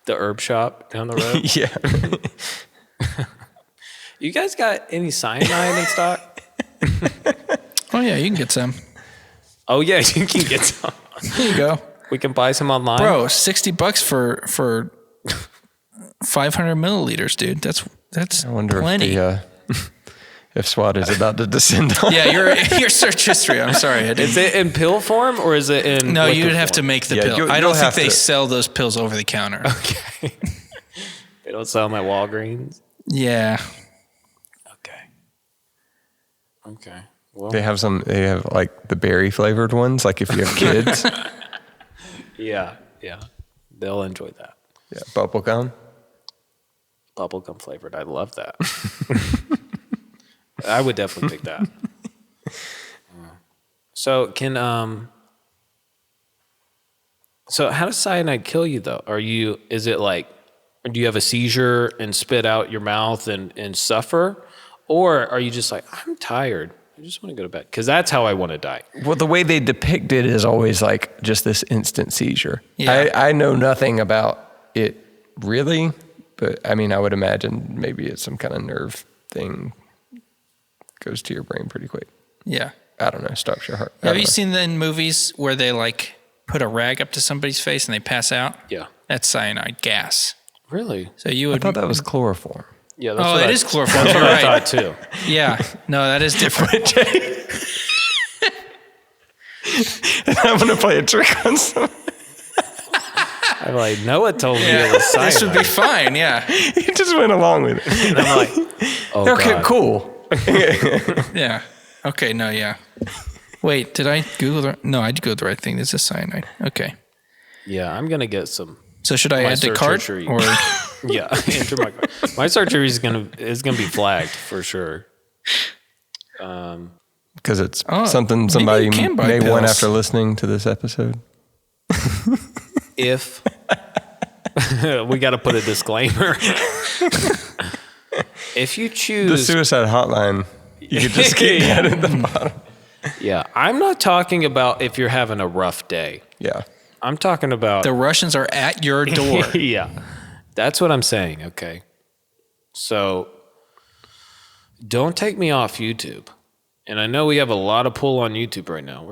The herb shop down the road. Yeah. You guys got any cyanide in stock? Oh, yeah, you can get some. Oh yeah, you can get some. There you go. We can buy some online. Bro, $60 for 500 milliliters, dude. That's I wonder plenty. if SWAT is about to descend on. Yeah, your search history. I'm sorry. Is it in pill form or is it in? No, liquid you'd have to form? make the Yeah, pill. you'll I don't think have they to- sell those pills over the counter. Okay. They don't sell them at Walgreens. Yeah. Okay. Okay. Well, They have like the berry flavored ones, like if you have kids. yeah, they'll enjoy that. Yeah, bubble gum. Bubblegum flavored. I love that. I would definitely pick that. So so how does cyanide kill you though? Is it like, do you have a seizure and spit out your mouth and suffer? Or are you just like, I'm tired, I just want to go to bed? Because that's how I want to die. Well, the way they depict it is always like just this instant seizure. Yeah. I know nothing about it really, but I mean, I would imagine maybe it's some kind of nerve thing goes to your brain pretty quick. Yeah. I don't know, stops your heart. Have you seen the movies where they like put a rag up to somebody's face and they pass out? Yeah. That's cyanide gas. Really? So you I would. thought that was chloroform. Yeah. Oh, it is chloroform. That's You're what I right. thought too. Yeah. No, that is different. I'm going to play a trick on someone. I'm like, Noah told me it was cyanide. This would be fine. Yeah. He just went along with it. And I'm like, oh Okay, God. cool. Yeah. Okay. No. Yeah. Wait. Did I Google No, I did go the right thing. This is cyanide. Okay. Yeah, I'm gonna get some. So should I My add to search cart history. or? Yeah, enter my card. My surgery is gonna be flagged for sure. Because it's Oh, something maybe somebody you can buy may want pills. after listening to this episode. If we got to put a disclaimer. If you The choose, suicide hotline, you could just keep that at the bottom. yeah, I'm not talking about if you're having a rough day. Yeah. I'm talking about The Russians are at your door. yeah, that's what I'm saying. Okay, so don't take me off YouTube. And I know we have a lot of pull on YouTube right now.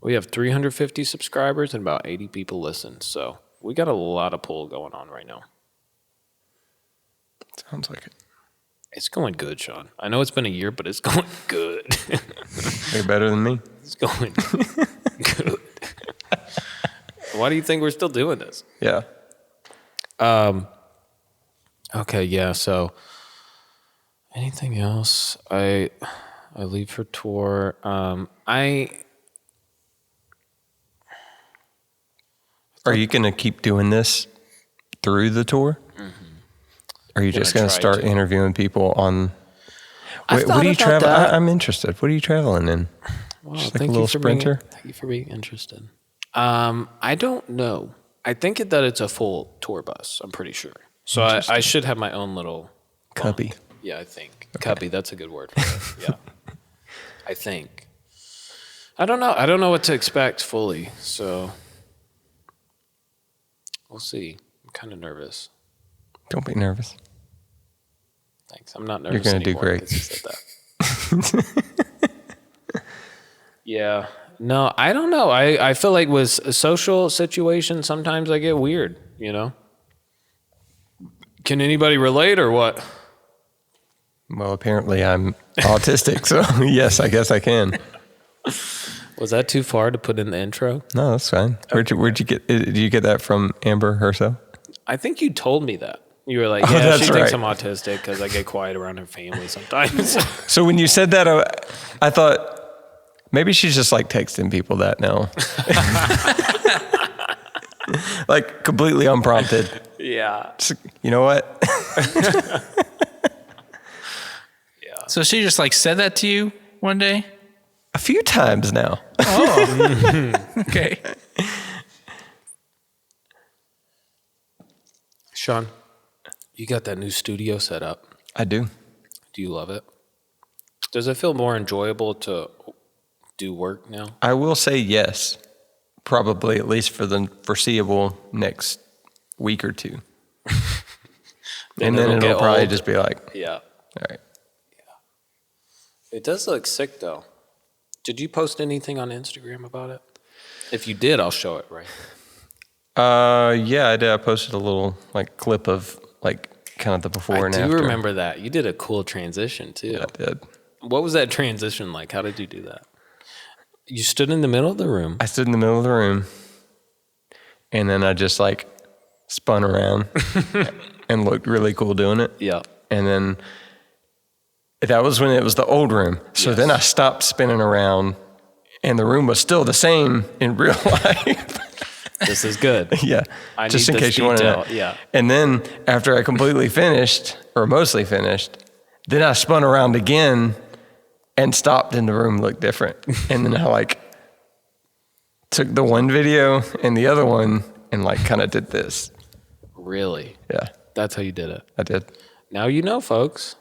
We have 350 subscribers and about 80 people listen. So we got a lot of pull going on right now. Sounds like it. It's going good, Sean. I know it's been a year, but it's going good. You're better than me. It's going good. Why do you think we're still doing this? Yeah. Okay, yeah. So anything else? I leave for tour. Are you going to keep doing this through the tour? Mm-hmm. Or are you just going to start interviewing people on... Wait, what do you travel? I'm interested. What are you traveling in? Wow, Just like a little Sprinter? Thank you for being interested. I don't know. I think that it's a full tour bus. I'm pretty sure. So I should have my own little cubby. Yeah, I think cubby. That's a good word for it. Yeah, I think. I don't know. I don't know what to expect fully. So we'll see. I'm kind of nervous. Don't be nervous. Thanks. I'm not nervous. You're going to do great. You said that. Yeah. No, I don't know. I feel like with a social situation, sometimes I get weird, you know? Can anybody relate or what? Well, apparently I'm autistic, so yes, I guess I can. Was that too far to put in the intro? No, that's fine. Where'd you get? Did you get that from Amber herself? I think you told me that. You were like, yeah, she thinks I'm autistic because I get quiet around her family sometimes. So when you said that, I thought maybe she's just like texting people that now. Like completely unprompted. Yeah. Just, you know what? Yeah. So she just like said that to you one day? A few times now. Oh, okay. Sean, you got that new studio set up. I do. Do you love it? Does it feel more enjoyable to do work now? I will say yes. Probably at least for the foreseeable next week or two. And then it'll probably old. Just be like, yeah. All right. Yeah. It does look sick though. Did you post anything on Instagram about it? If you did, I'll show it, right? Yeah, I did. I posted a little like clip of like kind of the before and after. I do remember that. You did a cool transition too. Yeah, I did. What was that transition like? How did you do that? You stood in the middle of the room. I stood in the middle of the room, and then I just like spun around and looked really cool doing it. Yeah. And then that was when it was the old room. So then I stopped spinning around, and the room was still the same in real life. This is good. Yeah. Just in case you want to know. Yeah. And then after I completely finished, or mostly finished, then I spun around again and stopped, and the room looked different. And then I like took the one video and the other one and like kind of did this. Really? Yeah. That's how you did it. I did. Now you know, folks.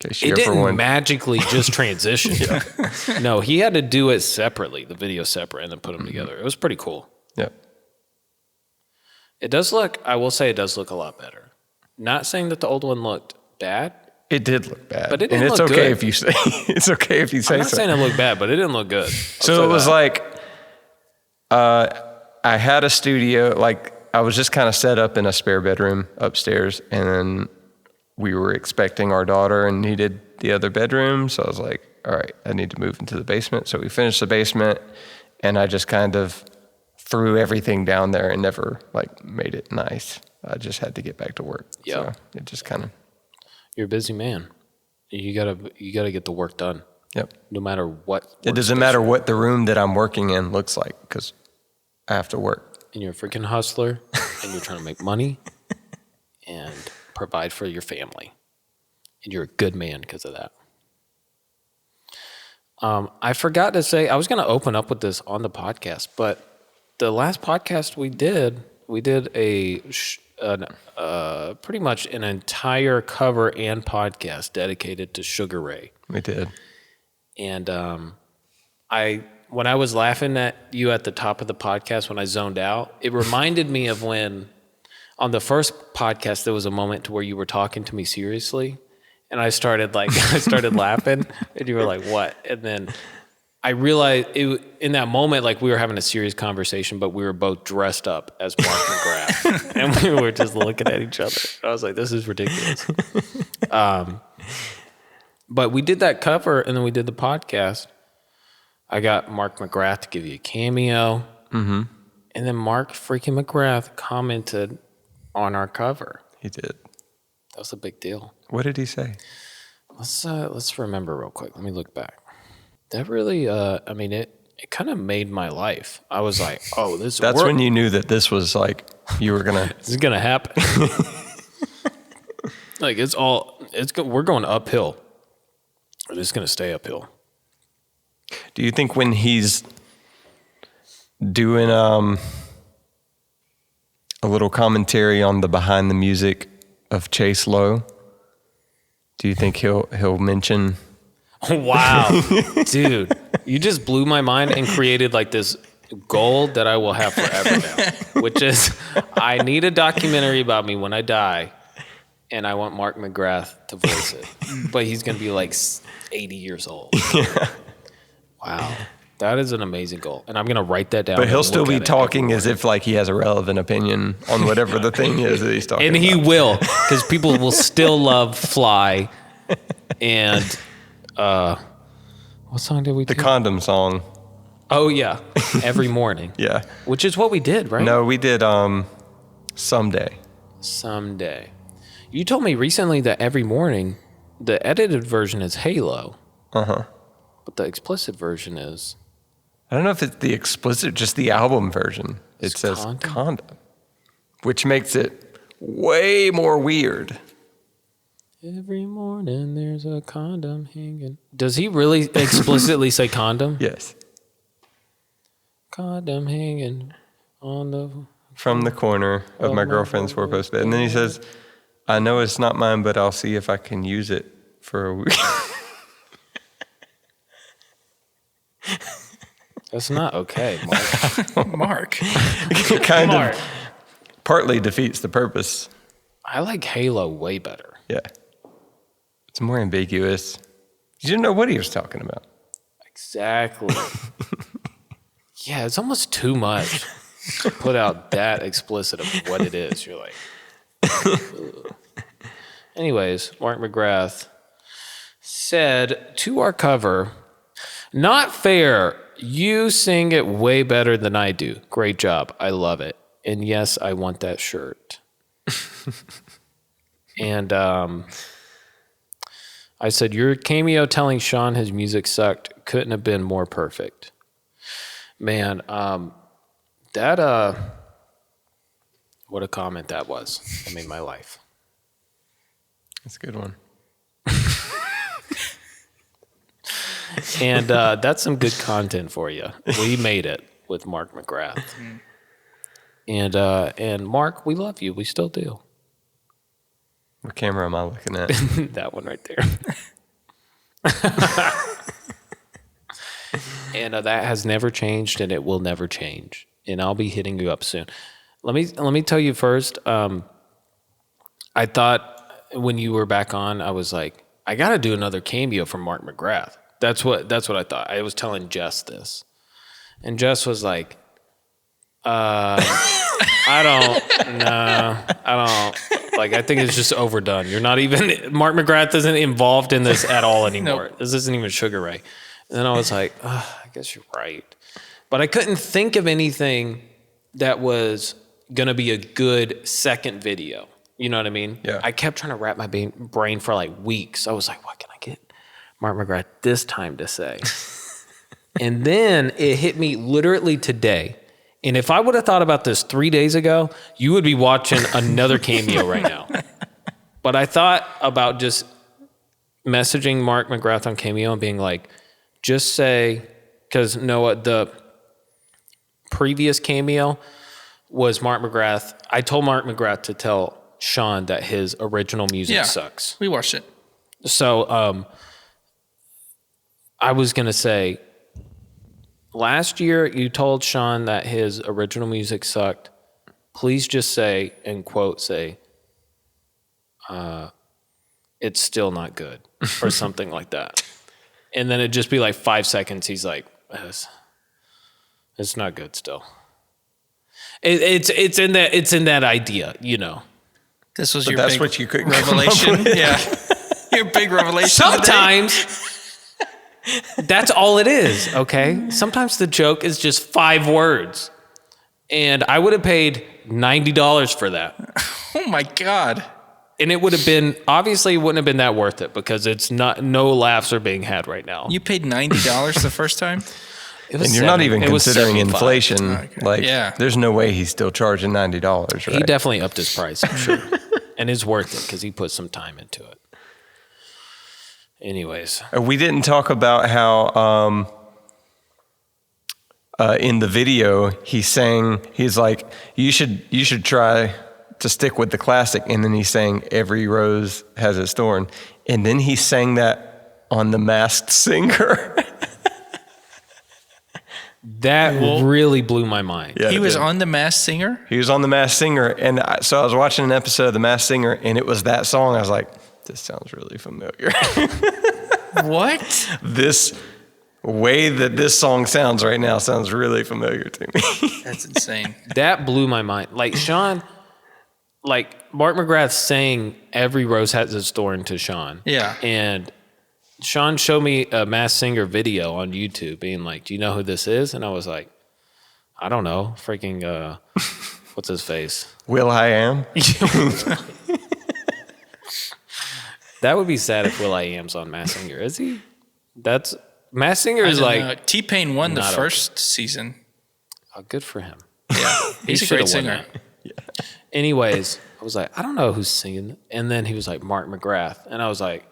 It didn't magically just transition. No, he had to do it separately, the video separate, and then put them together. It was pretty cool. Yep. It does look, I will say it does look a lot better. Not saying that the old one looked bad. It did look bad. But it didn't and it's look okay good. if you say it's okay if you say so. I'm not saying it looked bad, but it didn't look good. So it was like I had a studio, like I was just kind of set up in a spare bedroom upstairs, and then we were expecting our daughter and needed the other bedroom. So I was like, all right, I need to move into the basement. So we finished the basement, and I just kind of threw everything down there and never like made it nice. I just had to get back to work. Yeah. So it just kind of. You're a busy man. You gotta get the work done. Yep. No matter what. It doesn't matter what the room that I'm working in looks like, because I have to work. And you're a freaking hustler, and you're trying to make money and provide for your family. And you're a good man because of that. I forgot to say, I was going to open up with this on the podcast, but the last podcast we did pretty much an entire cover and podcast dedicated to Sugar Ray. We did. And when I was laughing at you at the top of the podcast when I zoned out, it reminded me of when on the first podcast there was a moment to where you were talking to me seriously, and I started laughing, and you were like, "What?" And then I realized in that moment, like we were having a serious conversation, but we were both dressed up as Mark Mcgrath, and we were just looking at each other. I was like, "This is ridiculous." But we did that cover, and then we did the podcast. I got Mark Mcgrath to give you a cameo, and then Mark freaking Mcgrath commented on our cover. He did. That was a big deal. What did he say? Let's remember real quick. Let me look back. That really, it kind of made my life. I was like, oh, That's when you knew that this was like, you were going to. This is going to happen. Like, we're going uphill. We're just going to stay uphill. Do you think when he's doing a little commentary on the behind the music of Chase Lowe. Do you think he'll mention? Wow, dude, you just blew my mind and created like this goal that I will have forever now, which is I need a documentary about me when I die, and I want Mark Mcgrath to voice it, but he's gonna be like 80 years old. Wow, that is an amazing goal, and I'm gonna write that down. But he'll still be talking as if like he has a relevant opinion on whatever the thing is that he's talking and about. he will, because people will still love Fly, and what song did we do? The condom song. Oh yeah, Every Morning. Yeah, which is what we did, right? No, we did Someday. Someday. You told me recently that Every Morning, the edited version is Halo. Uh-huh. But the explicit version is... I don't know if it's the explicit, just the album version. It says condom, which makes it way more weird. Every morning there's a condom hanging. Does he really explicitly say condom? Yes. Condom hanging on the... From the corner of my girlfriend's four-post bed. And then he says, I know it's not mine, but I'll see if I can use it for a week. That's not okay, Mark. Mark. It kind of partly defeats the purpose. I like Halo way better. Yeah. It's more ambiguous. You didn't know what he was talking about. Exactly. Yeah, it's almost too much to put out that explicit of what it is. You're like... Ugh. Anyways, Mark Mcgrath said to our cover, "Not fair. You sing it way better than I do. Great job. I love it. And yes, I want that shirt." And I said, "Your cameo telling Sean his music sucked couldn't have been more perfect." Man, that what a comment that was. That made my life. That's a good one. And that's some good content for you. We made it with Mark Mcgrath. And Mark, we love you. We still do. What camera am I looking at? That one right there. And that has never changed, and it will never change. And I'll be hitting you up soon. Let me tell you first. I thought when you were back on, I was like, I got to do another cameo from Mark Mcgrath. That's what I thought. I was telling Jess this, and Jess was like, I don't. Like, I think it's just overdone. You're not even, Mark Mcgrath isn't involved in this at all anymore. Nope. This isn't even Sugar Ray. And then I was like, I guess you're right. But I couldn't think of anything that was going to be a good second video. You know what I mean? Yeah. I kept trying to wrap my brain for like weeks. I was like, what can I get Mark Mcgrath this time to say? And then it hit me literally today. And if I would have thought about this 3 days ago, you would be watching another cameo right now. But I thought about just messaging Mark Mcgrath on Cameo and being like, just say, because Noah, the previous cameo was Mark Mcgrath. I told Mark Mcgrath to tell Sean that his original music sucks. We watched it. So I was going to say, last year you told Sean that his original music sucked. Please just say, and quote, say, it's still not good, or something like that. And then it'd just be like 5 seconds. He's like, it's not good still. It's in that idea, you know. This was but your that's big what you could revelation. Yeah. Your big revelation. Sometimes that's all it is, okay? Sometimes the joke is just 5 words. And I would have paid $90 for that. Oh my God. And it would have been, obviously it wouldn't have been that worth it because it's not, no laughs are being had right now. You paid $90 the first time? And you're not even considering inflation. Okay. Like, there's no way he's still charging $90, right? He definitely upped his price, I'm sure. And it's worth it because he put some time into it. Anyways. We didn't talk about how in the video, he's like, you should try to stick with the classic. And then he's saying, every rose has its thorn. And then he sang that on The Masked Singer. That really blew my mind. Yeah, he was on The Masked Singer? He was on The Masked Singer. And so I was watching an episode of The Masked Singer, and it was that song. I was like, this sounds really familiar. What? This way that this song sounds right now sounds really familiar to me. That's insane. That blew my mind. Like Sean, like Mark McGrath saying every rose has its thorn to Sean. Yeah. And Sean showed me a Masked Singer video on YouTube being like, do you know who this is? And I was like, I don't know. Freaking, what's his face? Will.i.am? That would be sad if Will.i.am's on Masked Singer. Is he? Masked Singer is like... T-Pain won the first season. Oh, good for him. Yeah, he's a great singer. Yeah. Anyways, I was like, I don't know who's singing. And then he was like, Mark McGrath. And I was like,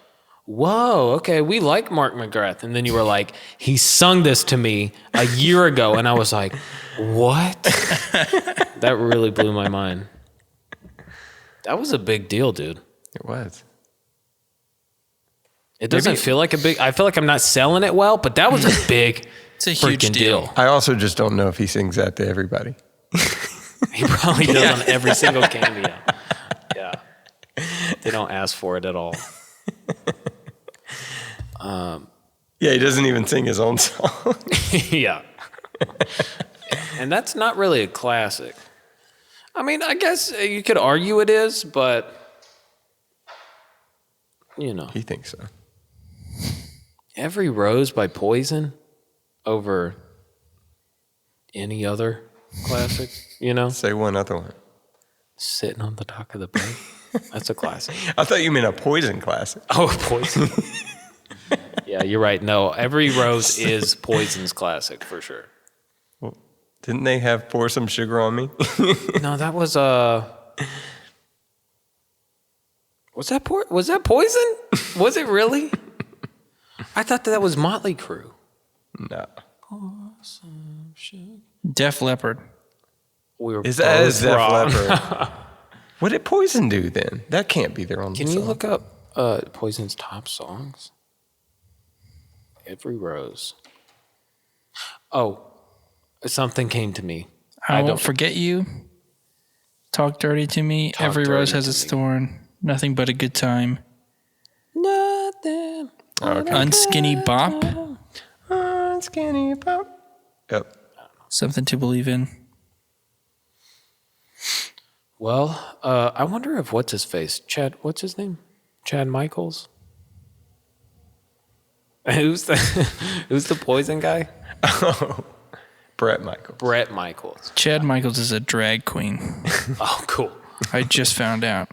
whoa, okay, we like Mark McGrath. And then you were like, he sung this to me a year ago. And I was like, what? That really blew my mind. That was a big deal, dude. It was. It doesn't feel like a big... I feel like I'm not selling it well, but that was a big It's a huge deal. I also just don't know if he sings that to everybody. He probably does on every single cameo. Yeah. They don't ask for it at all. Yeah, he doesn't even sing his own song. Yeah. And that's not really a classic. I mean, I guess you could argue it is, but... You know. He thinks so. Every Rose by Poison over any other classic, you know? Say one other one. Sitting on the Dock of the Bay. That's a classic. I thought you meant a Poison classic. Oh, Poison. Yeah, you're right. No, Every Rose is Poison's classic for sure. Well, didn't they have Pour Some Sugar on Me? No, that was Was that Poison? Was it really? I thought that was Motley Crue. No. Def Leppard. Is that Def Leppard? What did Poison do then? That can't be their own song. Can you look up Poison's top songs? Every Rose. Oh, something came to me. I Won't Forget You. Talk Dirty to Me. Every Rose Has Its Thorn. Nothing But a Good Time. Nothing. Okay. Unskinny Bop. Unskinny Bop. Yep. Something to Believe In. Well, I wonder if what's his name? Chad Michaels? Who's the Poison guy? Oh, Brett Michaels. Chad Michaels is a drag queen. Oh, cool. I just found out.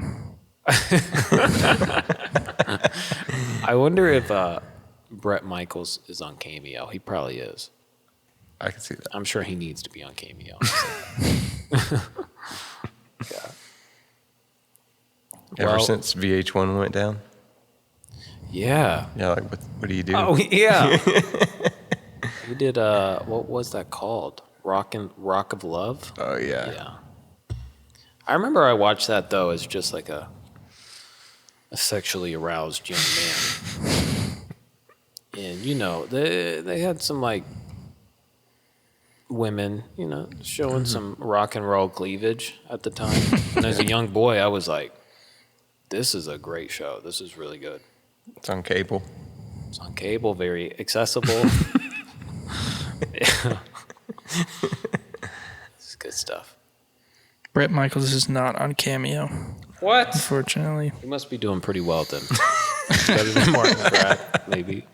I wonder if Brett Michaels is on Cameo. He probably is. I can see that. I'm sure he needs to be on Cameo. Yeah. Ever since VH1 went down? Yeah. Yeah, like what do you do? Oh, yeah. We did, what was that called? Rock of Love? Oh, yeah. Yeah. I remember I watched that, though, as just like a sexually aroused young man. And, you know, they had some, like, women, you know, showing some rock and roll cleavage at the time. And as a young boy, I was like, this is a great show. This is really good. It's on cable. It's on cable, very accessible. This is good stuff. Brett Michaels is not on Cameo. What? Unfortunately. He must be doing pretty well then. Better than Martin McGrath, maybe.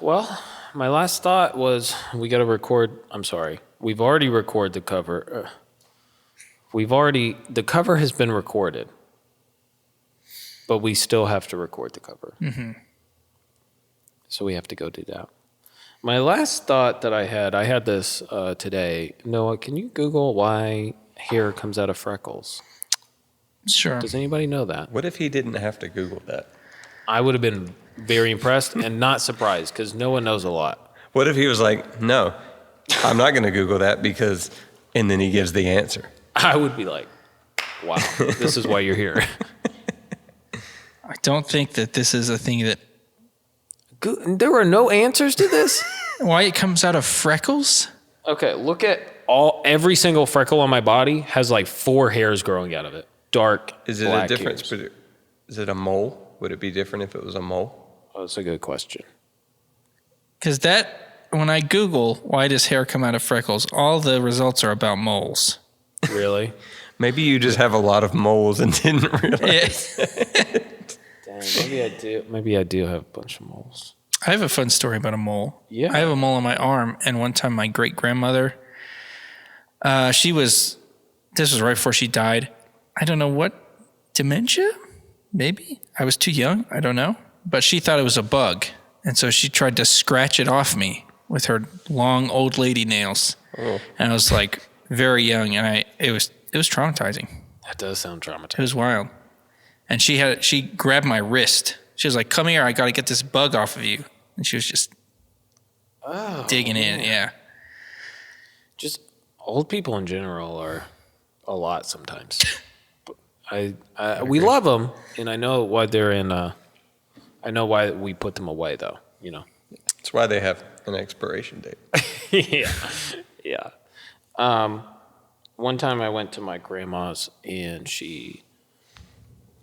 Well, my last thought was we got to record. I'm sorry. We've already recorded the cover. The cover has been recorded, but we still have to record the cover. Mm-hmm. So we have to go do that. My last thought that I had this today. Noah, can you Google why hair comes out of freckles? Sure. Does anybody know that? What if he didn't have to Google that? I would have been very impressed and not surprised because no one knows a lot. What if he was like, no, I'm not going to Google that because, and then he gives the answer. I would be like, wow, this is why you're here. I don't think that this is a thing that... There were no answers to this? Why it comes out of freckles? Okay, look at every single freckle on my body has like 4 hairs growing out of it. Dark, Is it black a difference? hairs. Is it a mole? Would it be different if it was a mole? Oh, that's a good question. Because when I Google, why does hair come out of freckles, all the results are about moles. Really? Maybe you just have a lot of moles and didn't realize. Dang, maybe I do have a bunch of moles. I have a fun story about a mole. Yeah. I have a mole on my arm, and one time my great-grandmother, this was right before she died. I don't know what, dementia? Maybe? I was too young. I don't know. But she thought it was a bug, and so she tried to scratch it off me with her long old lady nails. Oh. And I was like very young, and it was traumatizing. That does sound traumatizing. It was wild. And she grabbed my wrist. She was like, "Come here, I got to get this bug off of you." And she was just digging in, yeah. Just old people in general are a lot sometimes. We love them, and I know why they're in. I know why we put them away, though. You know, That's why they have an expiration date. yeah. One time I went to my grandma's, and she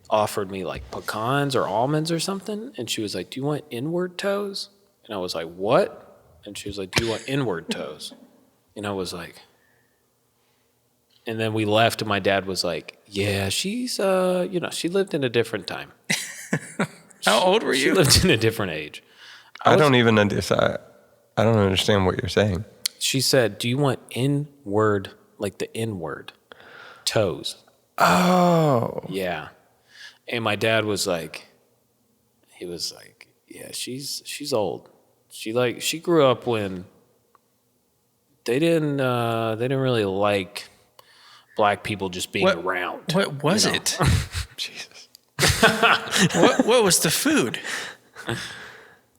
offered me like pecans or almonds or something, and she was like, "Do you want inward toes?" And I was like, "What?" And she was like, "Do you want inward toes?" And I was like, and then we left, and my dad was like, "Yeah, she's she lived in a different time." How old were you? She lived in a different age. I don't understand what you're saying. She said, "Do you want inward, like the inward toes?" Oh. Yeah. And my dad was like, "Yeah, she's old. She grew up when they didn't really like black people just being around." What was it? Jesus. What was the food?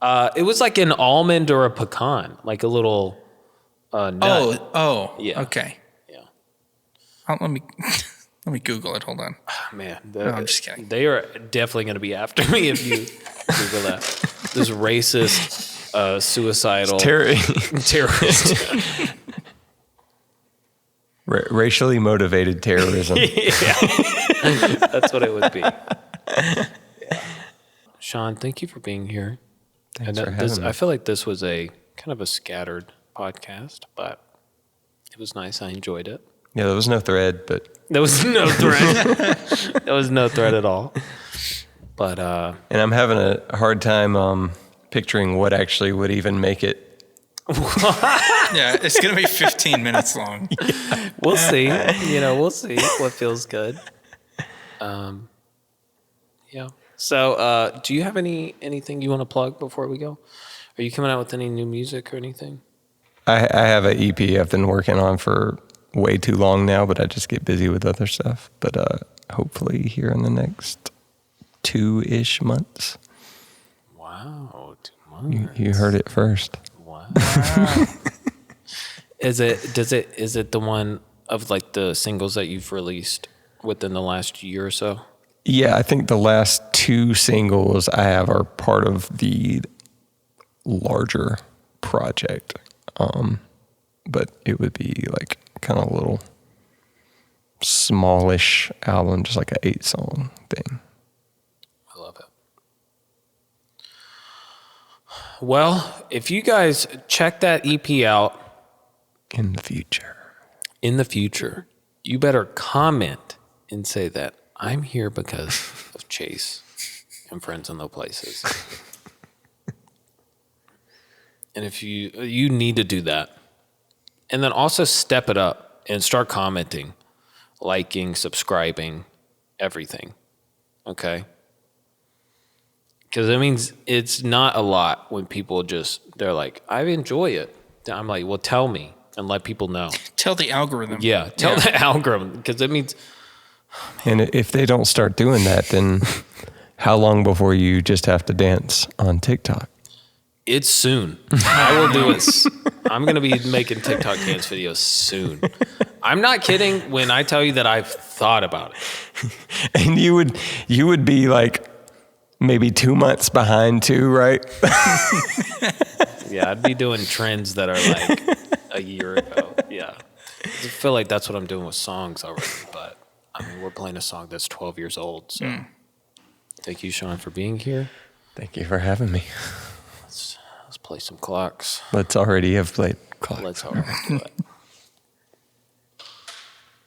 It was like an almond or a pecan, like a little nut. Oh, Yeah. Okay. Yeah. Let me Google it. Hold on. Oh, man, I'm just kidding. They are definitely going to be after me if you Google that. This racist, suicidal terrorist. Racially motivated terrorism. Yeah, that's what it would be. Yeah. Sean, thank you for being here. Thanks for having me. I feel like this was a kind of a scattered podcast, but it was nice. I enjoyed it. Yeah, there was no thread, but There was no thread. There was no thread at all. But and I'm having a hard time picturing what actually would even make it. Yeah, it's gonna be 15 minutes long. Yeah. We'll see. We'll see what feels good. Yeah. So, do you have anything you want to plug before we go? Are you coming out with any new music or anything? I have an EP I've been working on for way too long now, but I just get busy with other stuff. But hopefully here in the next 2-ish months. Wow, 2 months. You heard it first. Wow. Is it the one of like the singles that you've released within the last year or so? Yeah, I think the last 2 singles I have are part of the larger project. But it would be like kind of a little smallish album, just like an 8-song thing. I love it. Well, if you guys check that EP out In the future, you better comment and say that I'm here because of Chase and Friends in Low Places. And if you need to do that. And then also step it up and start commenting, liking, subscribing, everything. Okay? Because it means it's not a lot when people they're like, I enjoy it. I'm like, well, tell me and let people know. Tell the algorithm. Yeah, tell the algorithm because it means... And if they don't start doing that, then How long before you just have to dance on TikTok? It's soon. I will do it. I'm going to be making TikTok dance videos soon. I'm not kidding when I tell you that I've thought about it. And you would be like maybe 2 months behind too, right? Yeah, I'd be doing trends that are like a year ago. Yeah. I feel like that's what I'm doing with songs already. But, I mean, we're playing a song that's 12 years old. So thank you, Sean, for being here. Thank you for having me. Let's play some clocks. Let's already have played clocks. Let's already do it.